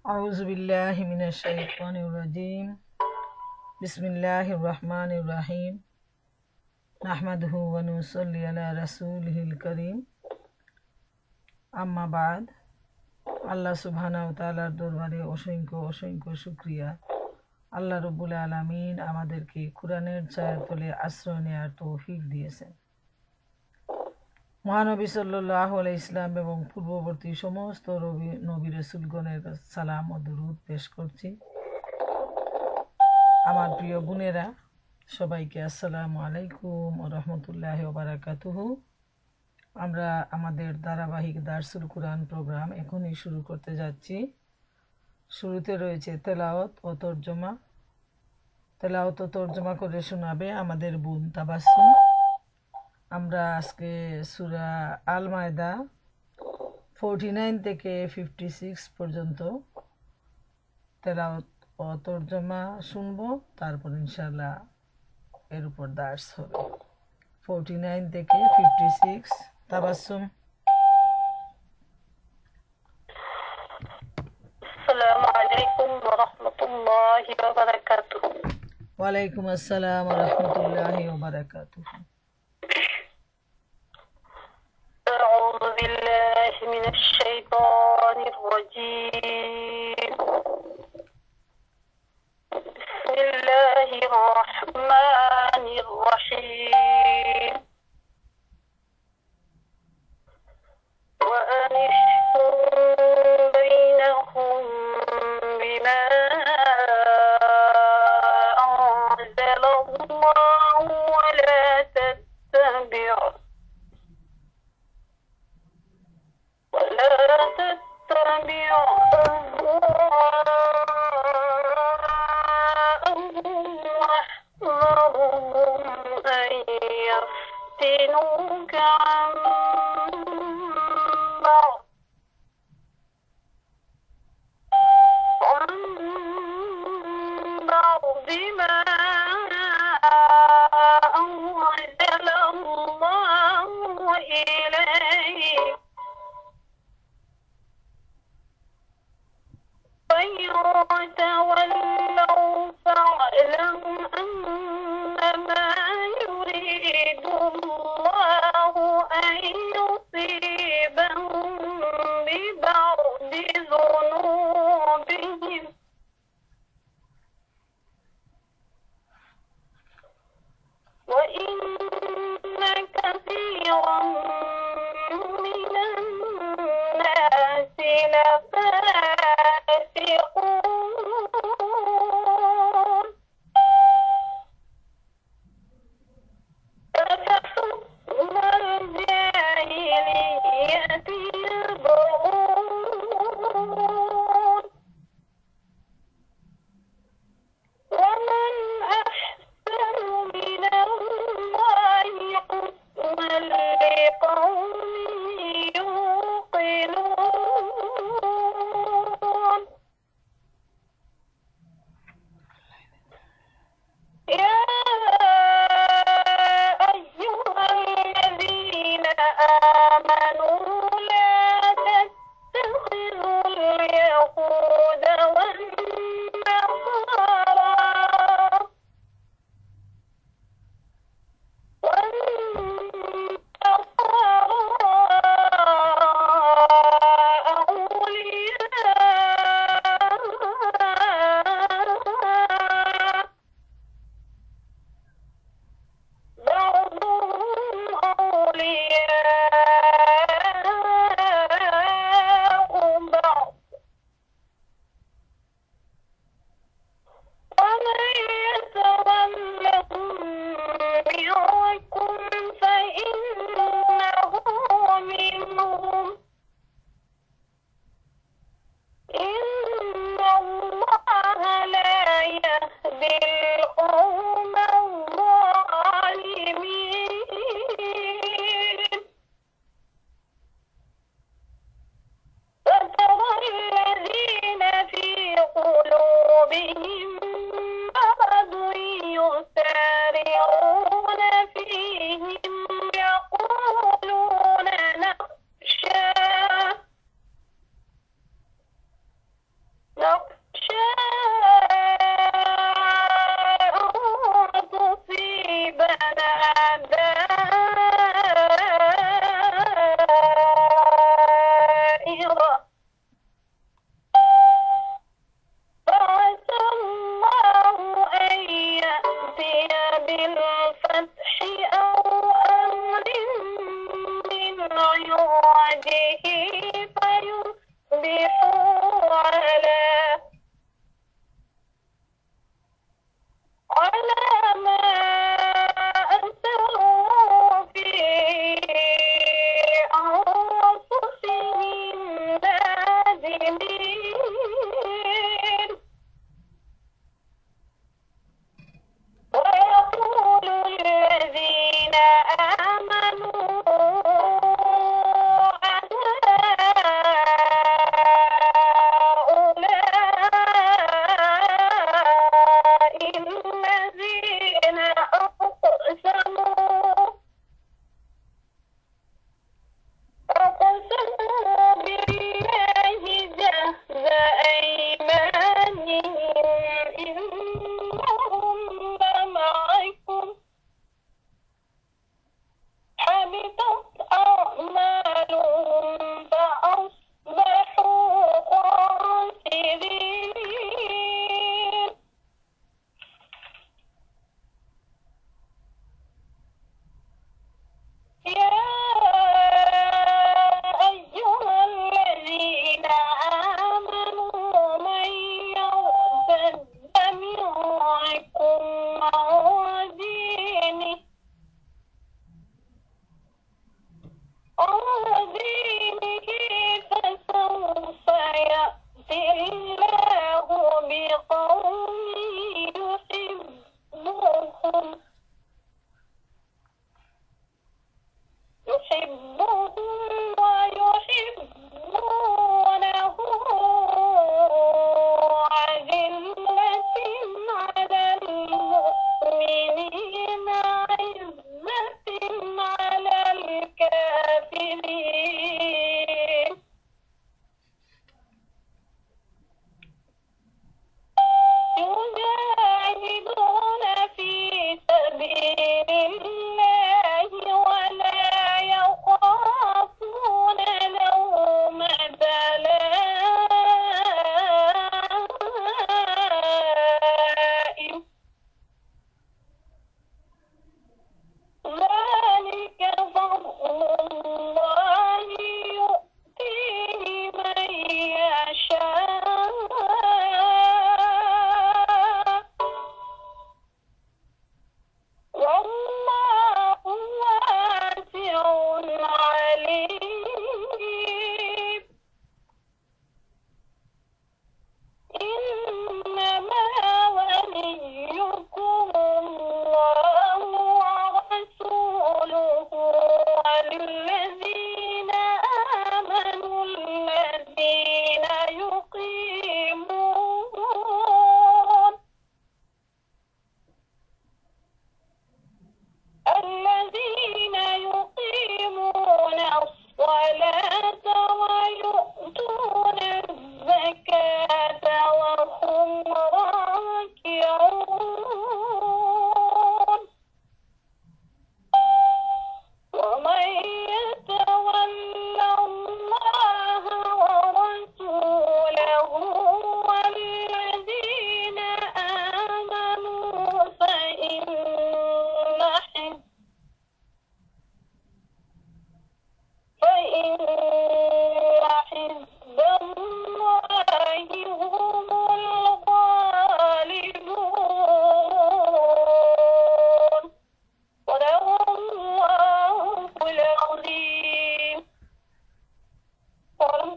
أعوذ بالله من الشيطان الرجيم بسم الله الرحمن الرحيم نحمده ونصلي على رسوله الكريم أما بعد আল্লাহ সুবহানাহু ওয়া তাআলার দরবারে অসংখ্য অসংখ্য শুকরিয়া। আল্লাহ রাব্বুল আলামিন আমাদেরকে কোরআনের ছায়াতলে আশ্রয় নেওয়ার তৌফিক দিয়েছেন। মহানবী সাল্লাল্লাহু আলাইহি ইসলাম এবং পূর্ববর্তী সমস্ত নবী রাসূলগণের সালাম ও দরুদ পেশ করছি। আমার প্রিয় বোনেরা, সবাইকে আসসালামু আলাইকুম ওয়া রাহমাতুল্লাহি ওয়া বারাকাতুহু। আমরা আমাদের ধারাবাহিক দারসুল কুরআন প্রোগ্রাম এখনই শুরু করতে যাচ্ছি। শুরুতে রয়েছে তেলাওয়াত ও তরজমা। তেলাওয়াত ও তরজমা করে শোনাবে আমাদের বোন তাবাসসুম। আমরা আজকে সূরা আল মায়দা 49 থেকে 56 পর্যন্ত তেলাওয়াত ও তরজমা শুনবো, তারপর ইনশাআল্লাহ এর উপর দার্স হবে। 49 থেকে 56 তাবাসসুম। السلام عليكم ورحمة الله وبركاته. ওয়ালাইকুম আসসালাম ওয়া রাহমাতুল্লাহি ওয়া বারাকাতুহু। أعوذ بالله من الشيطان الرجيم. بسم الله الرحمن الرحيم. وأن احكم بينهم بما أنزل الله ولا تتبع أهواءهم واحذرهم أن يفتنوك عن بعض ما أنزل الله إليك فإن تولوا فاعلم أنما يريد الله أن يصيبهم ببعض ذنوبهم وإن كثيرا من الناس لفاسقون أفحكم الجاهلية يبغون ومن أحسن من الله حكما لقوم يوقنون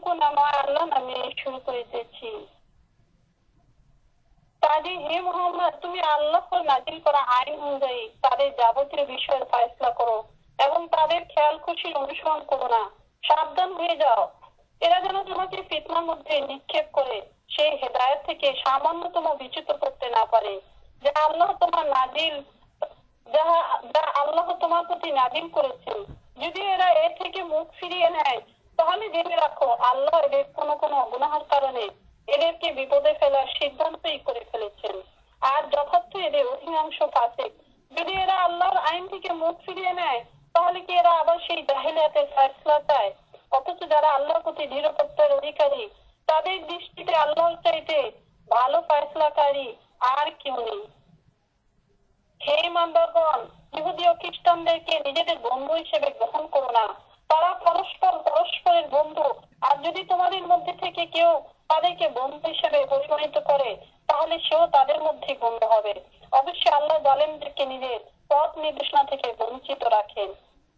এতটুকু আমার আল্লাহ নামে শুরু করিতেছি। কাজে হে মুহাম্মদ, তুমি আল্লাহর নাজিল করা আইন অনুযায়ী তাদের যাবতীয় বিষয়ের ফয়সলা করো এবং তাদের খেয়াল খুশির অনুসরণ করো না। সাবধান হয়ে যাও, এরা যেন তোমাকে ফিতনার মধ্যে নিক্ষেপ করে সেই হেদায়েত থেকে সামান্যতম বিচ্যুত করতে না পারে, যা আল্লাহ তোমার নাজিল যাহা যা আল্লাহ তোমার প্রতি নাজিল করেছেন। যদি এরা এ থেকে মুখ ফিরিয়ে নেয়, তাহলে জেনে রাখো আল্লাহ এদের কোনো কোনো গুনাহের কারণে এদেরকে বিপদে ফেলার সিদ্ধান্তই করে ফেলেছেন। আর যথার্থ এদের অধিকাংশ ফাসিক। যদি এরা আল্লাহর আইন থেকে মুখ ফিরিয়ে নেয়, তাহলে কি এরা আবার সেই জাহিলিয়াতের ফয়সলা চায়? অথচ যারা আল্লাহর প্রতি নিরাপত্তার অধিকারী, তাদের দৃষ্টিতে আল্লাহর চাইতে ভালো ফয়সলাকারী আর কেউ নেই। হে ইমানদারগণ, ইহুদি ও খ্রিস্টানদেরকে নিজেদের বন্ধু হিসেবে গ্রহণ করো না। তারা পরস্পরের বন্ধু। আর যদি তোমাদের মধ্যে থেকে কেউ তাদেরকে বন্ধু হিসেবে পরিগণিত করে, তাহলে সেও তাদের মধ্যে গণ্য হবে। অবশ্যই আল্লাহ জালেমদেরকে নিজের পথ নির্দেশনা থেকে বঞ্চিত রাখেন।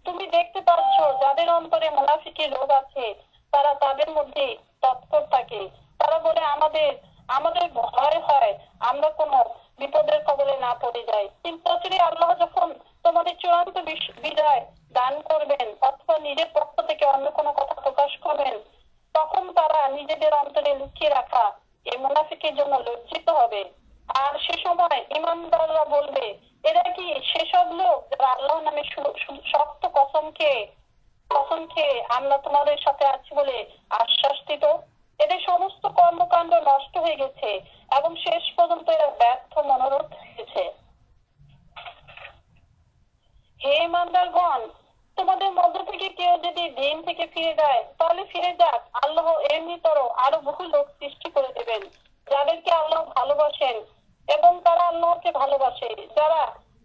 তুমি দেখতে পাচ্ছ যাদের অন্তরে মুনাফিকের রোগ আছে, তারা তাদের মধ্যে তৎপর থাকে। তারা বলে আমাদের আমাদের ভয় হয় আমরা কোনো বিপদের কবলে না পড়ে যাই। কিন্তু আসলে আল্লাহ যখন তোমাদের চূড়ান্ত বিজয় দান করবেন অথবা নিজের পক্ষ থেকে অন্য কোনো কথা প্রকাশ করবেন, তখন তারা নিজেদের অন্তরে লুকিয়ে রাখা এই মুনাফিকের জন্য লজ্জিত হবে। আর সে সময় ইমানদাররা বলবে, এরা কি সেসব লোক যারা আল্লাহ নামে শক্ত কসম খেয়ে আমরা তোমাদের সাথে আছি বলে আশ্বাস দিত? এদের সমস্ত কর্মকাণ্ড নষ্ট হয়ে গেছে এবং শেষ পর্যন্ত এরা ব্যর্থ মনোরথ হয়েছে। হে ইমানদারগণ, তোমাদের মধ্য থেকে কেউ যদি দিন থেকে ফিরে যায়, তাহলে ফিরে যাক। আল্লাহ এমনিতর আরো বহু লোক সৃষ্টি করে দেবেন যাদেরকে আল্লাহ ভালোবাসেন এবং তারা আল্লাহকে ভালোবাসে। যারা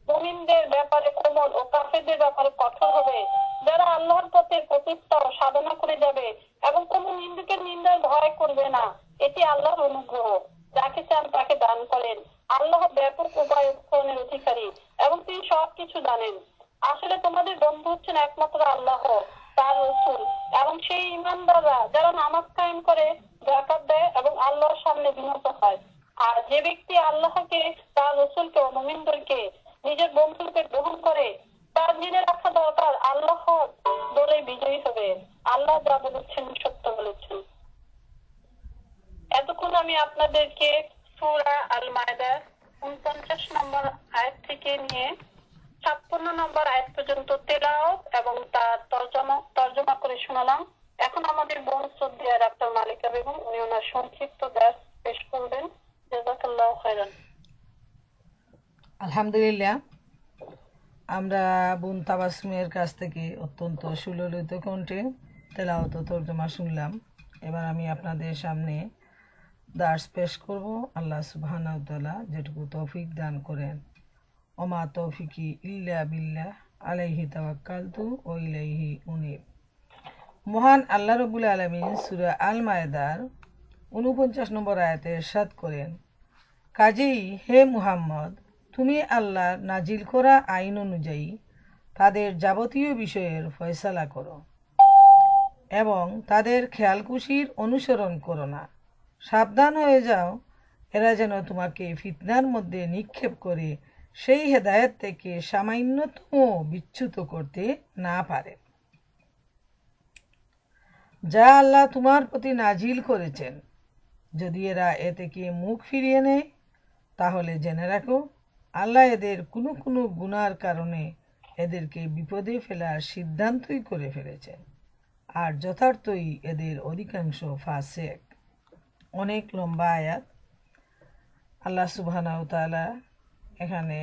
মুমিনদের ব্যাপারে কোমল ও কাফেরদের ব্যাপারে কঠোর হবে, যারা আল্লাহর পথে প্রতিষ্ঠা ও সাধনা করে যাবে এবং কোন নিন্দুকের নিন্দার ভয় করবে না, এটি আল্লাহর অনুগ্রহ। যাকে চান তাকে দান করেন। আল্লাহ ব্যাপক উপায়নের অধিকারী এবং তিনি সবকিছু জানেন। আসলে তোমাদের বন্ধু হচ্ছেন একমাত্র আল্লাহ, তার রসুল এবং সেই ইমানদাররা যারা নামাজ কায়েম করে, যাকাত দেয় এবং আল্লাহর সামনে বিনত হয়। আর যে ব্যক্তি আল্লাহকে, তার রসুলকে ও মুমিনদেরকে নিজের বন্ধুরূপে গ্রহণ করে, তার জেনে রাখা দরকার আল্লাহ দলে বিজয়ী হবে। আল্লাহ যা বলেছেন সত্য বলেছেন। এতক্ষণ আমি আপনাদেরকে সূরা আল মায়দার ৪৯ নম্বর আয়াত থেকে নিয়ে ৫৬ নম্বর আয়াত পর্যন্ত তেলাওয়াত এবং তার তর্জমা করে শোনালাম। এখন আমাদের বোন শ্রদ্ধেয়া ডাক্তার মালিকা বেগম, উনি ওনার সংক্ষিপ্ত দাস পেশ করবেন। জাযাকাল্লাহু খাইরান। আলহামদুলিল্লাহ, আমরা বোন তাবাসসুমের কাছ থেকে অত্যন্ত সুললিত কণ্ঠে তেলাওয়াত ও তর্জমা শুনলাম। এবার আমি আপনাদের সামনে দার্স পেশ করব। আল্লাহ সুবহানাহু ওয়া তাআলা যেটুকু তৌফিক দান করেন। ওমা তৌফিকি ইল্লা বিল্লাহ আলাইহি তাওয়াক্কালতু ওয়া ইলাইহি উনীব। মহান আল্লাহ রাব্বুল আলামিন সূরা আল মায়দার ৪৯ নম্বর আয়াতে ইরশাদ করেন, কাজেই হে মুহাম্মদ, তুমি আল্লাহর নাজিল করা আইন অনুযায়ী তাদের যাবতীয় বিষয়ের ফয়সালা করো এবং তাদের খেয়ালখুশির অনুসরণ করো না। সাবধান হয়ে যাও, এরা যেন তোমাকে ফিতনার মধ্যে নিক্ষেপ করে সেই হেদায়েত থেকে সামান্যতম বিচ্যুত করতে না পারে যা আল্লাহ তোমার প্রতি নাজিল করেছেন। যদি এরা এ থেকে মুখ ফিরিয়ে নেয়, তাহলে জেনে রাখো আল্লাহ এদের কোনো কোনো গুনার কারণে এদেরকে বিপদে ফেলার সিদ্ধান্তই করে ফেলেছেন। আর যথার্থই এদের অধিকাংশ ফাসেক। অনেক লম্বা আয়াত। আল্লাহ সুবহানাহু ওয়া তাআলা এখানে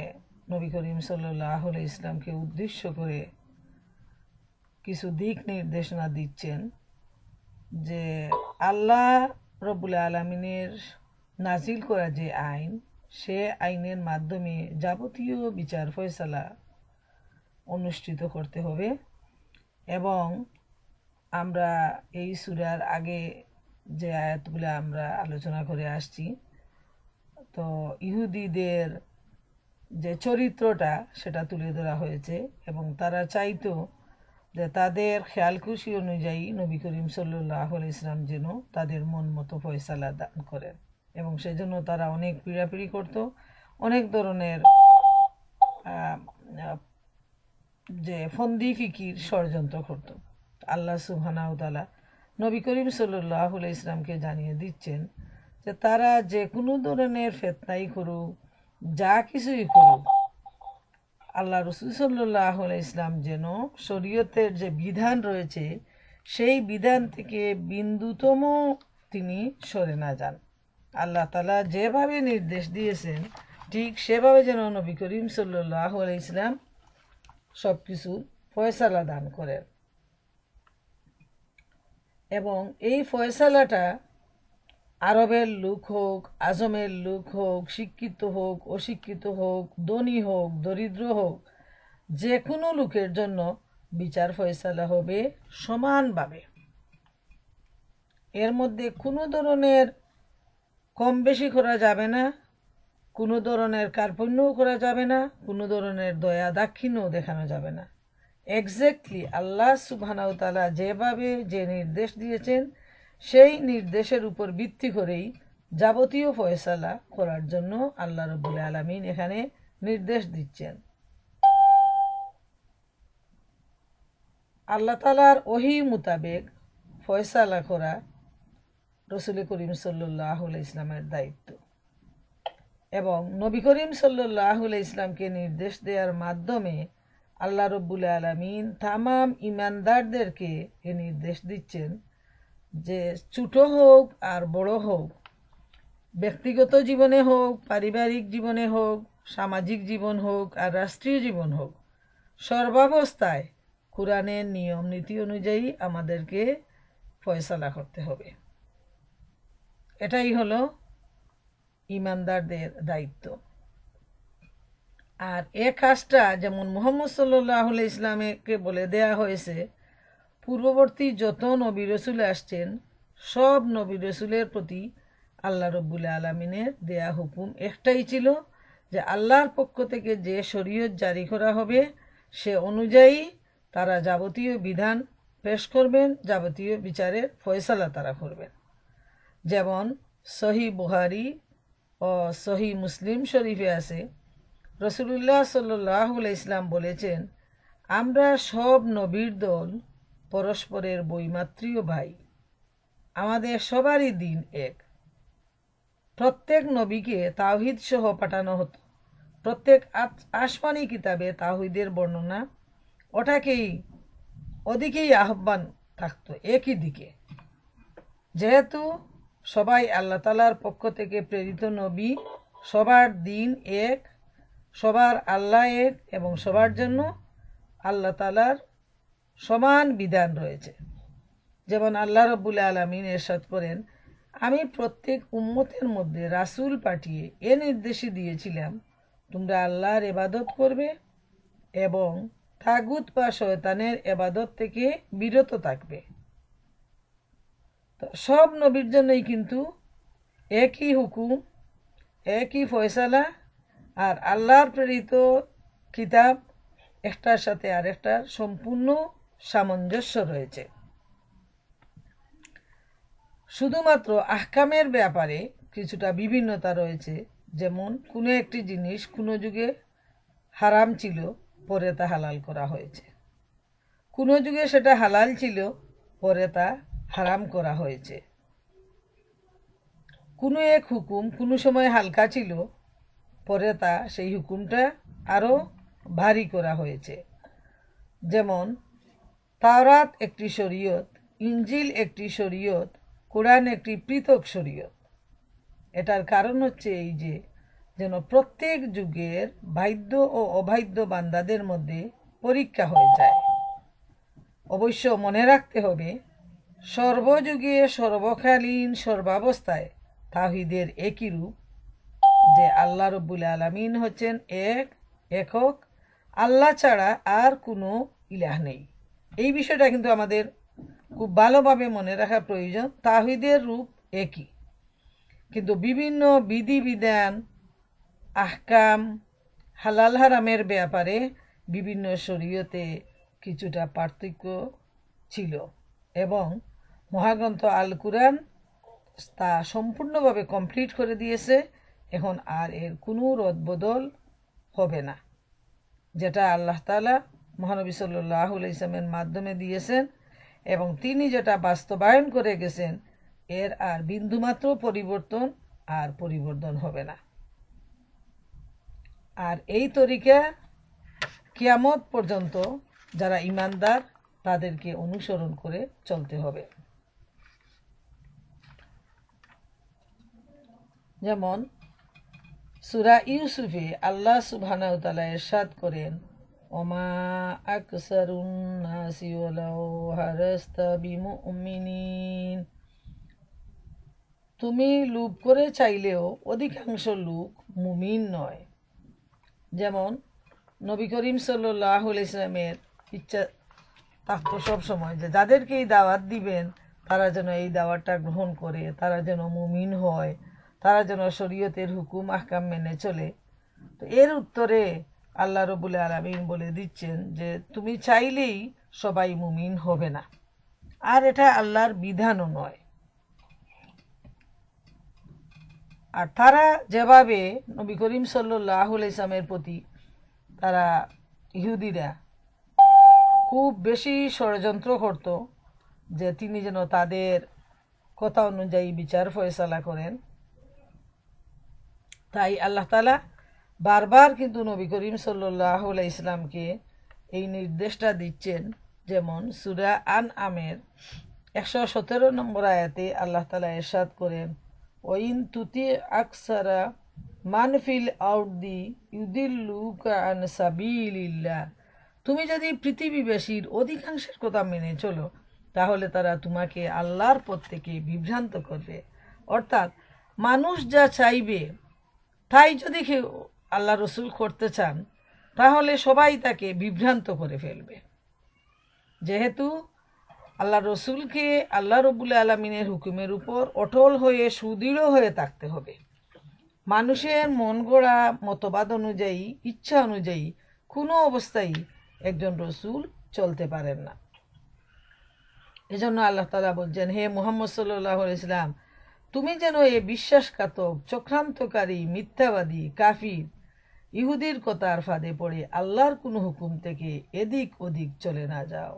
নবী করিম সাল্লাল্লাহু আলাইহি ইসলামকে উদ্দেশ্য করে কিছু দিক নির্দেশনা দিচ্ছেন যে আল্লাহ রব্বুল আলামিনের নাজিল করা যে আইন, সে আইনের মাধ্যমে যাবতীয় বিচার ফয়সালা অনুষ্ঠিত করতে হবে। এবং আমরা এই সূরার আগে যে আয়াতগুলো আমরা আলোচনা করে আসছি, তো ইহুদিদের যে চরিত্রটা সেটা তুলে ধরা হয়েছে এবং তারা চাইতো যে তাদের খেয়াল খুশি অনুযায়ী নবী করিম সাল্লাল্লাহু আলাইহি ইসলাম যেন তাদের মন মতো ফয়সালা দান করেন, এবং সেজন্য তারা অনেক পীড়াপিড়ি করত, অনেক ধরনের যে ফন্দি ফিকির ষড়যন্ত্র করত। আল্লাহ সুবহানাহু ওয়া তাআলা নবী করিম সাল্লাল্লাহু আলাইহি ইসলামকে জানিয়ে দিচ্ছেন যে তারা যে কোনো ধরনের ফিতনাই করুক, যা কিছুই করুক, আল্লাহ রসুল সাল্লাল্লাহু আলাইহি ইসলাম যেন শরীয়তের যে বিধান রয়েছে সেই বিধান থেকে বিন্দুতম তিনি সরে না যান। আল্লাহ তাআলা যেভাবে নির্দেশ দিয়েছেন ঠিক সেভাবে যেন নবী করিম সাল্লাল্লাহু আলাইহি ইসলাম সব কিছুর ফয়সালা দান করেন, এবং এই ফয়সালাটা আরবের লোক হোক, আজমের লোক হোক, শিক্ষিত হোক, অশিক্ষিত হোক, ধনী হোক, দরিদ্র হোক, যে কোনো লোকের জন্য বিচার ফয়সালা হবে সমানভাবে। এর মধ্যে কোনো ধরনের কম বেশি করা যাবে না, কোনো ধরনের কার্পণ্যও করা যাবে না, কোনো ধরনের দয়া দাক্ষিণ্যও দেখানো যাবে না। এক্স্যাক্টলি আল্লাহ সুবহানাহু ওয়া তাআলা যেভাবে যে নির্দেশ দিয়েছেন সেই নির্দেশের উপর ভিত্তি করেই যাবতীয় ফয়সালা করার জন্য আল্লাহ রাব্বুল আলামিন এখানে নির্দেশ দিচ্ছেন। আল্লাহ তাআলার ওহী মোতাবেক ফয়সালা করা রাসূল করিম সাল্লাল্লাহু আলাইহি ইসলামের দায়িত্ব, এবং নবী করিম সাল্লাল্লাহু আলাইহি ইসলামকে নির্দেশ দেওয়ার মাধ্যমে আল্লাহ রাব্বুল আলামিন তামাম ঈমানদারদেরকে এই নির্দেশ দিচ্ছেন যে ছোট হোক আর বড় হোক, ব্যক্তিগত জীবনে হোক, পারিবারিক জীবনে হোক, সামাজিক জীবন হোক আর রাষ্ট্রীয় জীবন হোক, সর্বাবস্থায় কোরআনের নিয়ম নীতি অনুযায়ী আমাদেরকে ফয়সালা করতে হবে। এটাই হলো ঈমানদারদের দায়িত্ব। আর এ কাজটা যেমন মুহাম্মদ সাল্লাল্লাহু আলাইহি ইসলামকে বলে দেয়া হয়েছে, পূর্ববর্তী যত নবী রসুল আসছেন সব নবী রসুলের প্রতি আল্লাহ রব্বুল আলামিনের দেয়া হুকুম একটাই ছিল যে আল্লাহর পক্ষ থেকে যে শরীয়ত জারি করা হবে সে অনুযায়ী তারা যাবতীয় বিধান পেশ করবেন, যাবতীয় বিচারের ফয়সালা তারা করবেন। যেমন সহিহ বুখারী ও সহিহ মুসলিম শরীফে আছে, রাসূলুল্লাহ সাল্লাল্লাহু আলাইহি ইসলাম বলেছেন, আমরা সব নবীর দল পরস্পরের বৈমাত্রীয় ভাই, আমাদের সবারই দিন এক। প্রত্যেক নবীকে তাওহীদ সহ পাঠানো হতো, প্রত্যেক আসমানি কিতাবে তাওহীদের বর্ণনা ওদিকেই আহ্বান থাকতো একই দিকে। যেহেতু সবাই আল্লাহ তাআলার পক্ষ থেকে প্রেরিত নবী, সবার দিন এক, সবার আল্লাহ এক, এবং সবার জন্য আল্লাহ তাআলার সমান বিধান রয়েছে। যেমন আল্লাহ রাব্বুল আলামিন ইরশাদ করেন, আমি প্রত্যেক উম্মতের মধ্যে রাসূল পাঠিয়ে এ নির্দেশই দিয়েছিলাম, তোমরা আল্লাহর ইবাদত করবে এবং তাগুত বা শয়তানের ইবাদত থেকে বিরত থাকবে। তো সব নবীর জন্যই কিন্তু একই হুকুম, একই ফয়সালা, আর আল্লাহর প্রেরিত কিতাব একটার সাথে আরেকটার সম্পূর্ণ সামঞ্জস্য রয়েছে। শুধুমাত্র আহকামের ব্যাপারে কিছুটা বিভিন্নতা রয়েছে, যেমন কোনো একটি জিনিস কোনো যুগে হারাম ছিল, পরে তা হালাল করা হয়েছে, কোনো যুগে সেটা হালাল ছিল, পরে তা হারাম করা হয়েছে। কোনো এক হুকুম কোনো সময় হালকা ছিল, পরে তা সেই হুকুমটা আরও ভারী করা হয়েছে। যেমন তাওরাত একটি শরীয়ত, ইনজিল একটি শরীয়ত, কোরআন একটি পৃথক শরীয়ত। এটার কারণ হচ্ছে এই যে যেন প্রত্যেক যুগের বাধ্য ও অবাধ্য বান্দাদের মধ্যে পরীক্ষা হয়ে যায়। অবশ্য মনে রাখতে হবে, সর্বযুগে সর্বকালীন সর্বাবস্থায় তাওহীদের একই রূপ, যে আল্লাহ রব্বুল আলামিন হচ্ছেন একক, আল্লাহ ছাড়া আর কোনো ইলাহ নেই। এই বিষয়টা কিন্তু আমাদের খুব ভালোভাবে মনে রাখা প্রয়োজন। তাওহীদের রূপ একই, কিন্তু বিভিন্ন বিধিবিধান, আহকাম, হালাল হারামের ব্যাপারে বিভিন্ন শরীয়তে কিছুটা পার্থক্য ছিল এবং মহাগ্রন্থ আল কুরআন তা সম্পূর্ণভাবে কমপ্লিট করে দিয়েছে। এখন আর এর কোনো রদবদল হবে না। যেটা আল্লাহ তাআলা মহানবী সাল্লাল্লাহু আলাইহি ওয়াসাল্লামের মাধ্যমে দিয়েছেন এবং তিনি যেটা বাস্তবায়ন করে গেছেন, এর আর বিন্দুমাত্র পরিবর্তন হবে না। আর এই তরিকা কিয়ামত পর্যন্ত যারা ঈমানদার তাদেরকে অনুসরণ করে চলতে হবে। যেমন সূরা ইউসুফে আল্লাহ সুবহানাহু ওয়া তাআলা ইরশাদ করেন, ওমা আকসারুন নাসি ওয়ালাউ হারাস্তা বিমুমিনিন, তুমি লোভ করে চাইলেও অধিকাংশ লোক মুমিন নয়। যেমন নবী করিম সাল্লাল্লাহু আলাইহি ওয়াসাল্লামের ইচ্ছা থাকতো সবসময় যে যাদেরকে এই দাওয়াত দিবেন তারা যেন এই দাওয়াতটা গ্রহণ করে, তারা যেন মুমিন হয়, তারা যেন শরীয়তের হুকুম আহকাম মেনে চলে। তো এর উত্তরে আল্লাহ রাব্বুল আলামিন বলে দিচ্ছেন যে তুমি চাইলেই সবাই মুমিন হবে না, আর এটা আল্লাহর বিধানও নয়। আর তারা যেভাবে নবী করিম সাল্লাল্লাহু আলাইহি ওয়াসাল্লামের প্রতি তারা ইহুদিরা খুব বেশি ষড়যন্ত্র করত যে তিনি যেন তাদের কথা অনুযায়ী বিচার ফয়সালা করেন, তাই আল্লাহ তাআলা বারবার কিন্তু নবী করিম সাল্লাল্লাহু আলাইহি ওয়াসাল্লামকে এই নির্দেশটা দিচ্ছেন। যেমন সূরা আনআমের 117 নম্বর আয়াতে আল্লাহ তাআলা ইরশাদ করেন, ওয়াইন তুতি আকসারা মানফিল আরদি ইউদিল্লুকা আন সাবিলিল্লাহ, তুমি যদি পৃথিবীবাসীর অধিকাংশের কথা মেনে চলো তাহলে তারা তোমাকে আল্লাহর পথ থেকে বিভ্রান্ত করবে। অর্থাৎ মানুষ যা চাইবে তাই যদি কেউ আল্লাহ রসুল করতে চান তাহলে সবাই তাকে বিভ্রান্ত করে ফেলবে। যেহেতু আল্লাহ রসুলকে আল্লাহ রব্বুল আলামিনের হুকুমের উপর অটল হয়ে সুদৃঢ় হয়ে থাকতে হবে। মানুষের মন গড়া মতবাদ অনুযায়ী, ইচ্ছা অনুযায়ী কোনো অবস্থায় একজন রসুল চলতে পারেন না। এজন্য আল্লাহ তাআলা বলছেন, হে মুহাম্মদ সাল্লাল্লাহু আলাইহি ওয়াসাল্লাম, তুমি যেন এ বিশ্বাসঘাতক, চক্রান্তকারী, মিথ্যাবাদী, কাফির ইহুদির কথার ফাঁদে পড়ে আল্লাহর কোনো হুকুম থেকে এদিক ওদিক চলে না যাও।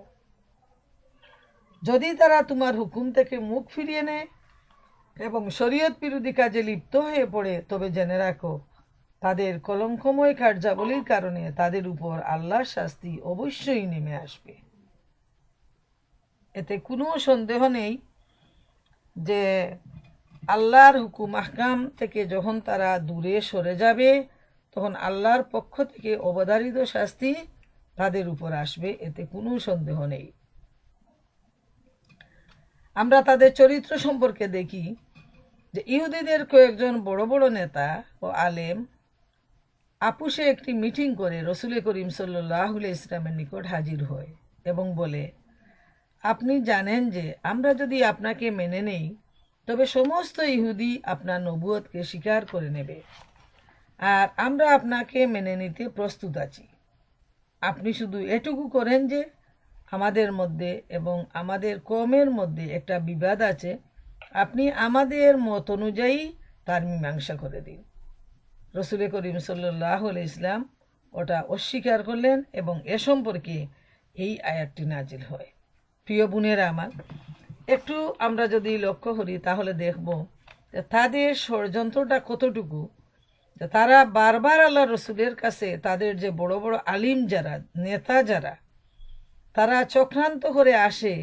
যদি তারা তোমার হুকুম থেকে মুখ ফিরিয়ে নেয় এবং শরীয়ত বিরোধী কাজে লিপ্ত হয়ে পড়ে, তবে জেনে রাখো তাদের কলঙ্কময় কার্যাবলীর কারণে তাদের উপর আল্লাহর শাস্তি অবশ্যই নেমে আসবে। এতে কোনো সন্দেহ নেই যে আল্লাহর হুকুম আহকাম থেকে যখন তারা দূরে সরে যাবে তখন আল্লাহর পক্ষ থেকে অবধারিত শাস্তি তাদের উপর আসবে, এতে কোনো সন্দেহ নেই। আমরা তাদের চরিত্র সম্পর্কে দেখি যে ইহুদিদের কয়েকজন বড় বড় নেতা ও আলেম আপুসে একটি মিটিং করে রসুল করিম সাল্লাল্লাহু আলাইহি ওয়াসাল্লামের নিকট হাজির হয় এবং বলে, আপনি জানেন যে আমরা যদি আপনাকে মেনে নেই তবে সমস্ত ইহুদি আপনার নবুয়তকে স্বীকার করে নেবে, আর আমরা আপনাকে মেনে নিতে প্রস্তুত আছি। আপনি শুধু এটুকু করেন যে আমাদের মধ্যে এবং আমাদের কওমের মধ্যে একটা বিবাদ আছে, আপনি আমাদের মত অনুযায়ী তার মীমাংসা করে দিন। রসুল করিম সাল্লাল্লাহু আলাইহি ওয়াসাল্লাম ওটা অস্বীকার করলেন এবং এ সম্পর্কে এই আয়াতটি নাজিল হয়। প্রিয় বোনেরা আমার, একটু আমরা যদি লক্ষ্য করি তাহলে দেখব যে তাদের ষড়যন্ত্রটা কতটুকু। তারা বারবার আল্লাহ রসুলের কাছে তাদের যে বড় বড় আলিম যারা, নেতা যারা, তারা চক্রান্ত করে আসে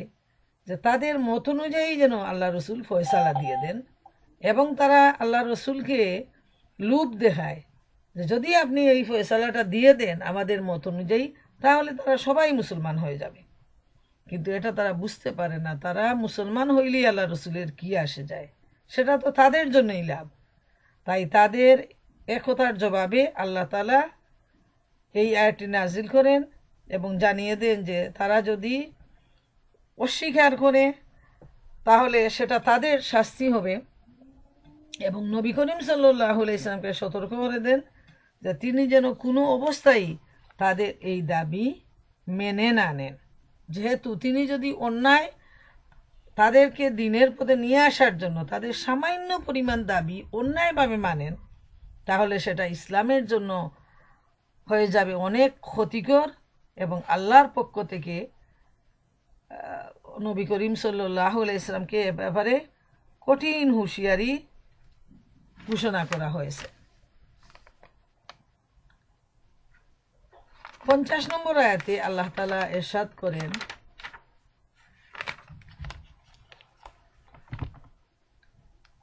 যে তাদের মত অনুযায়ী যেন আল্লাহ রসুল ফয়সালা দিয়ে দেন, এবং তারা আল্লাহ রসুলকে লুপ দেখায় যে যদি আপনি এই ফয়সালাটা দিয়ে দেন আমাদের মত অনুযায়ী তাহলে তারা সবাই মুসলমান হয়ে যাবে। কিন্তু এটা তারা বুঝতে পারে না, তারা মুসলমান হইলেই আল্লাহ রসুলের কি আসে যায়, সেটা তো তাদের জন্যই লাভ। তাই তাদের একথার জবাবে আল্লাহ তাআলা এই আয়াতটি নাজিল করেন এবং জানিয়ে দেন যে তারা যদি অস্বীকার করে তাহলে সেটা তাদের শাস্তি হবে, এবং নবী করিম সাল্লাল্লাহু আলাইহি ওয়াসাল্লামকে সতর্ক করে দেন যে তিনি যেন কোনো অবস্থায় তাদের এই দাবি মেনে না নেন। যেহেতু তিনি যদি অন্যায় তাদেরকে দিনের পথে নিয়ে আসার জন্য তাদের সামান্য পরিমাণ দাবি অন্যায়ভাবে মানেন, তাহলে সেটা ইসলামের জন্য হয়ে যাবে অনেক ক্ষতিকর এবং আল্লাহর পক্ষ থেকে নবী করিম সাল্লাল্লাহু আলাইহি সাল্লামকে এ ব্যাপারে কঠিন হুঁশিয়ারি ঘোষণা করা হয়েছে। 50 নম্বর আয়াতে আল্লাহ তাআলা ইরশাদ করেন,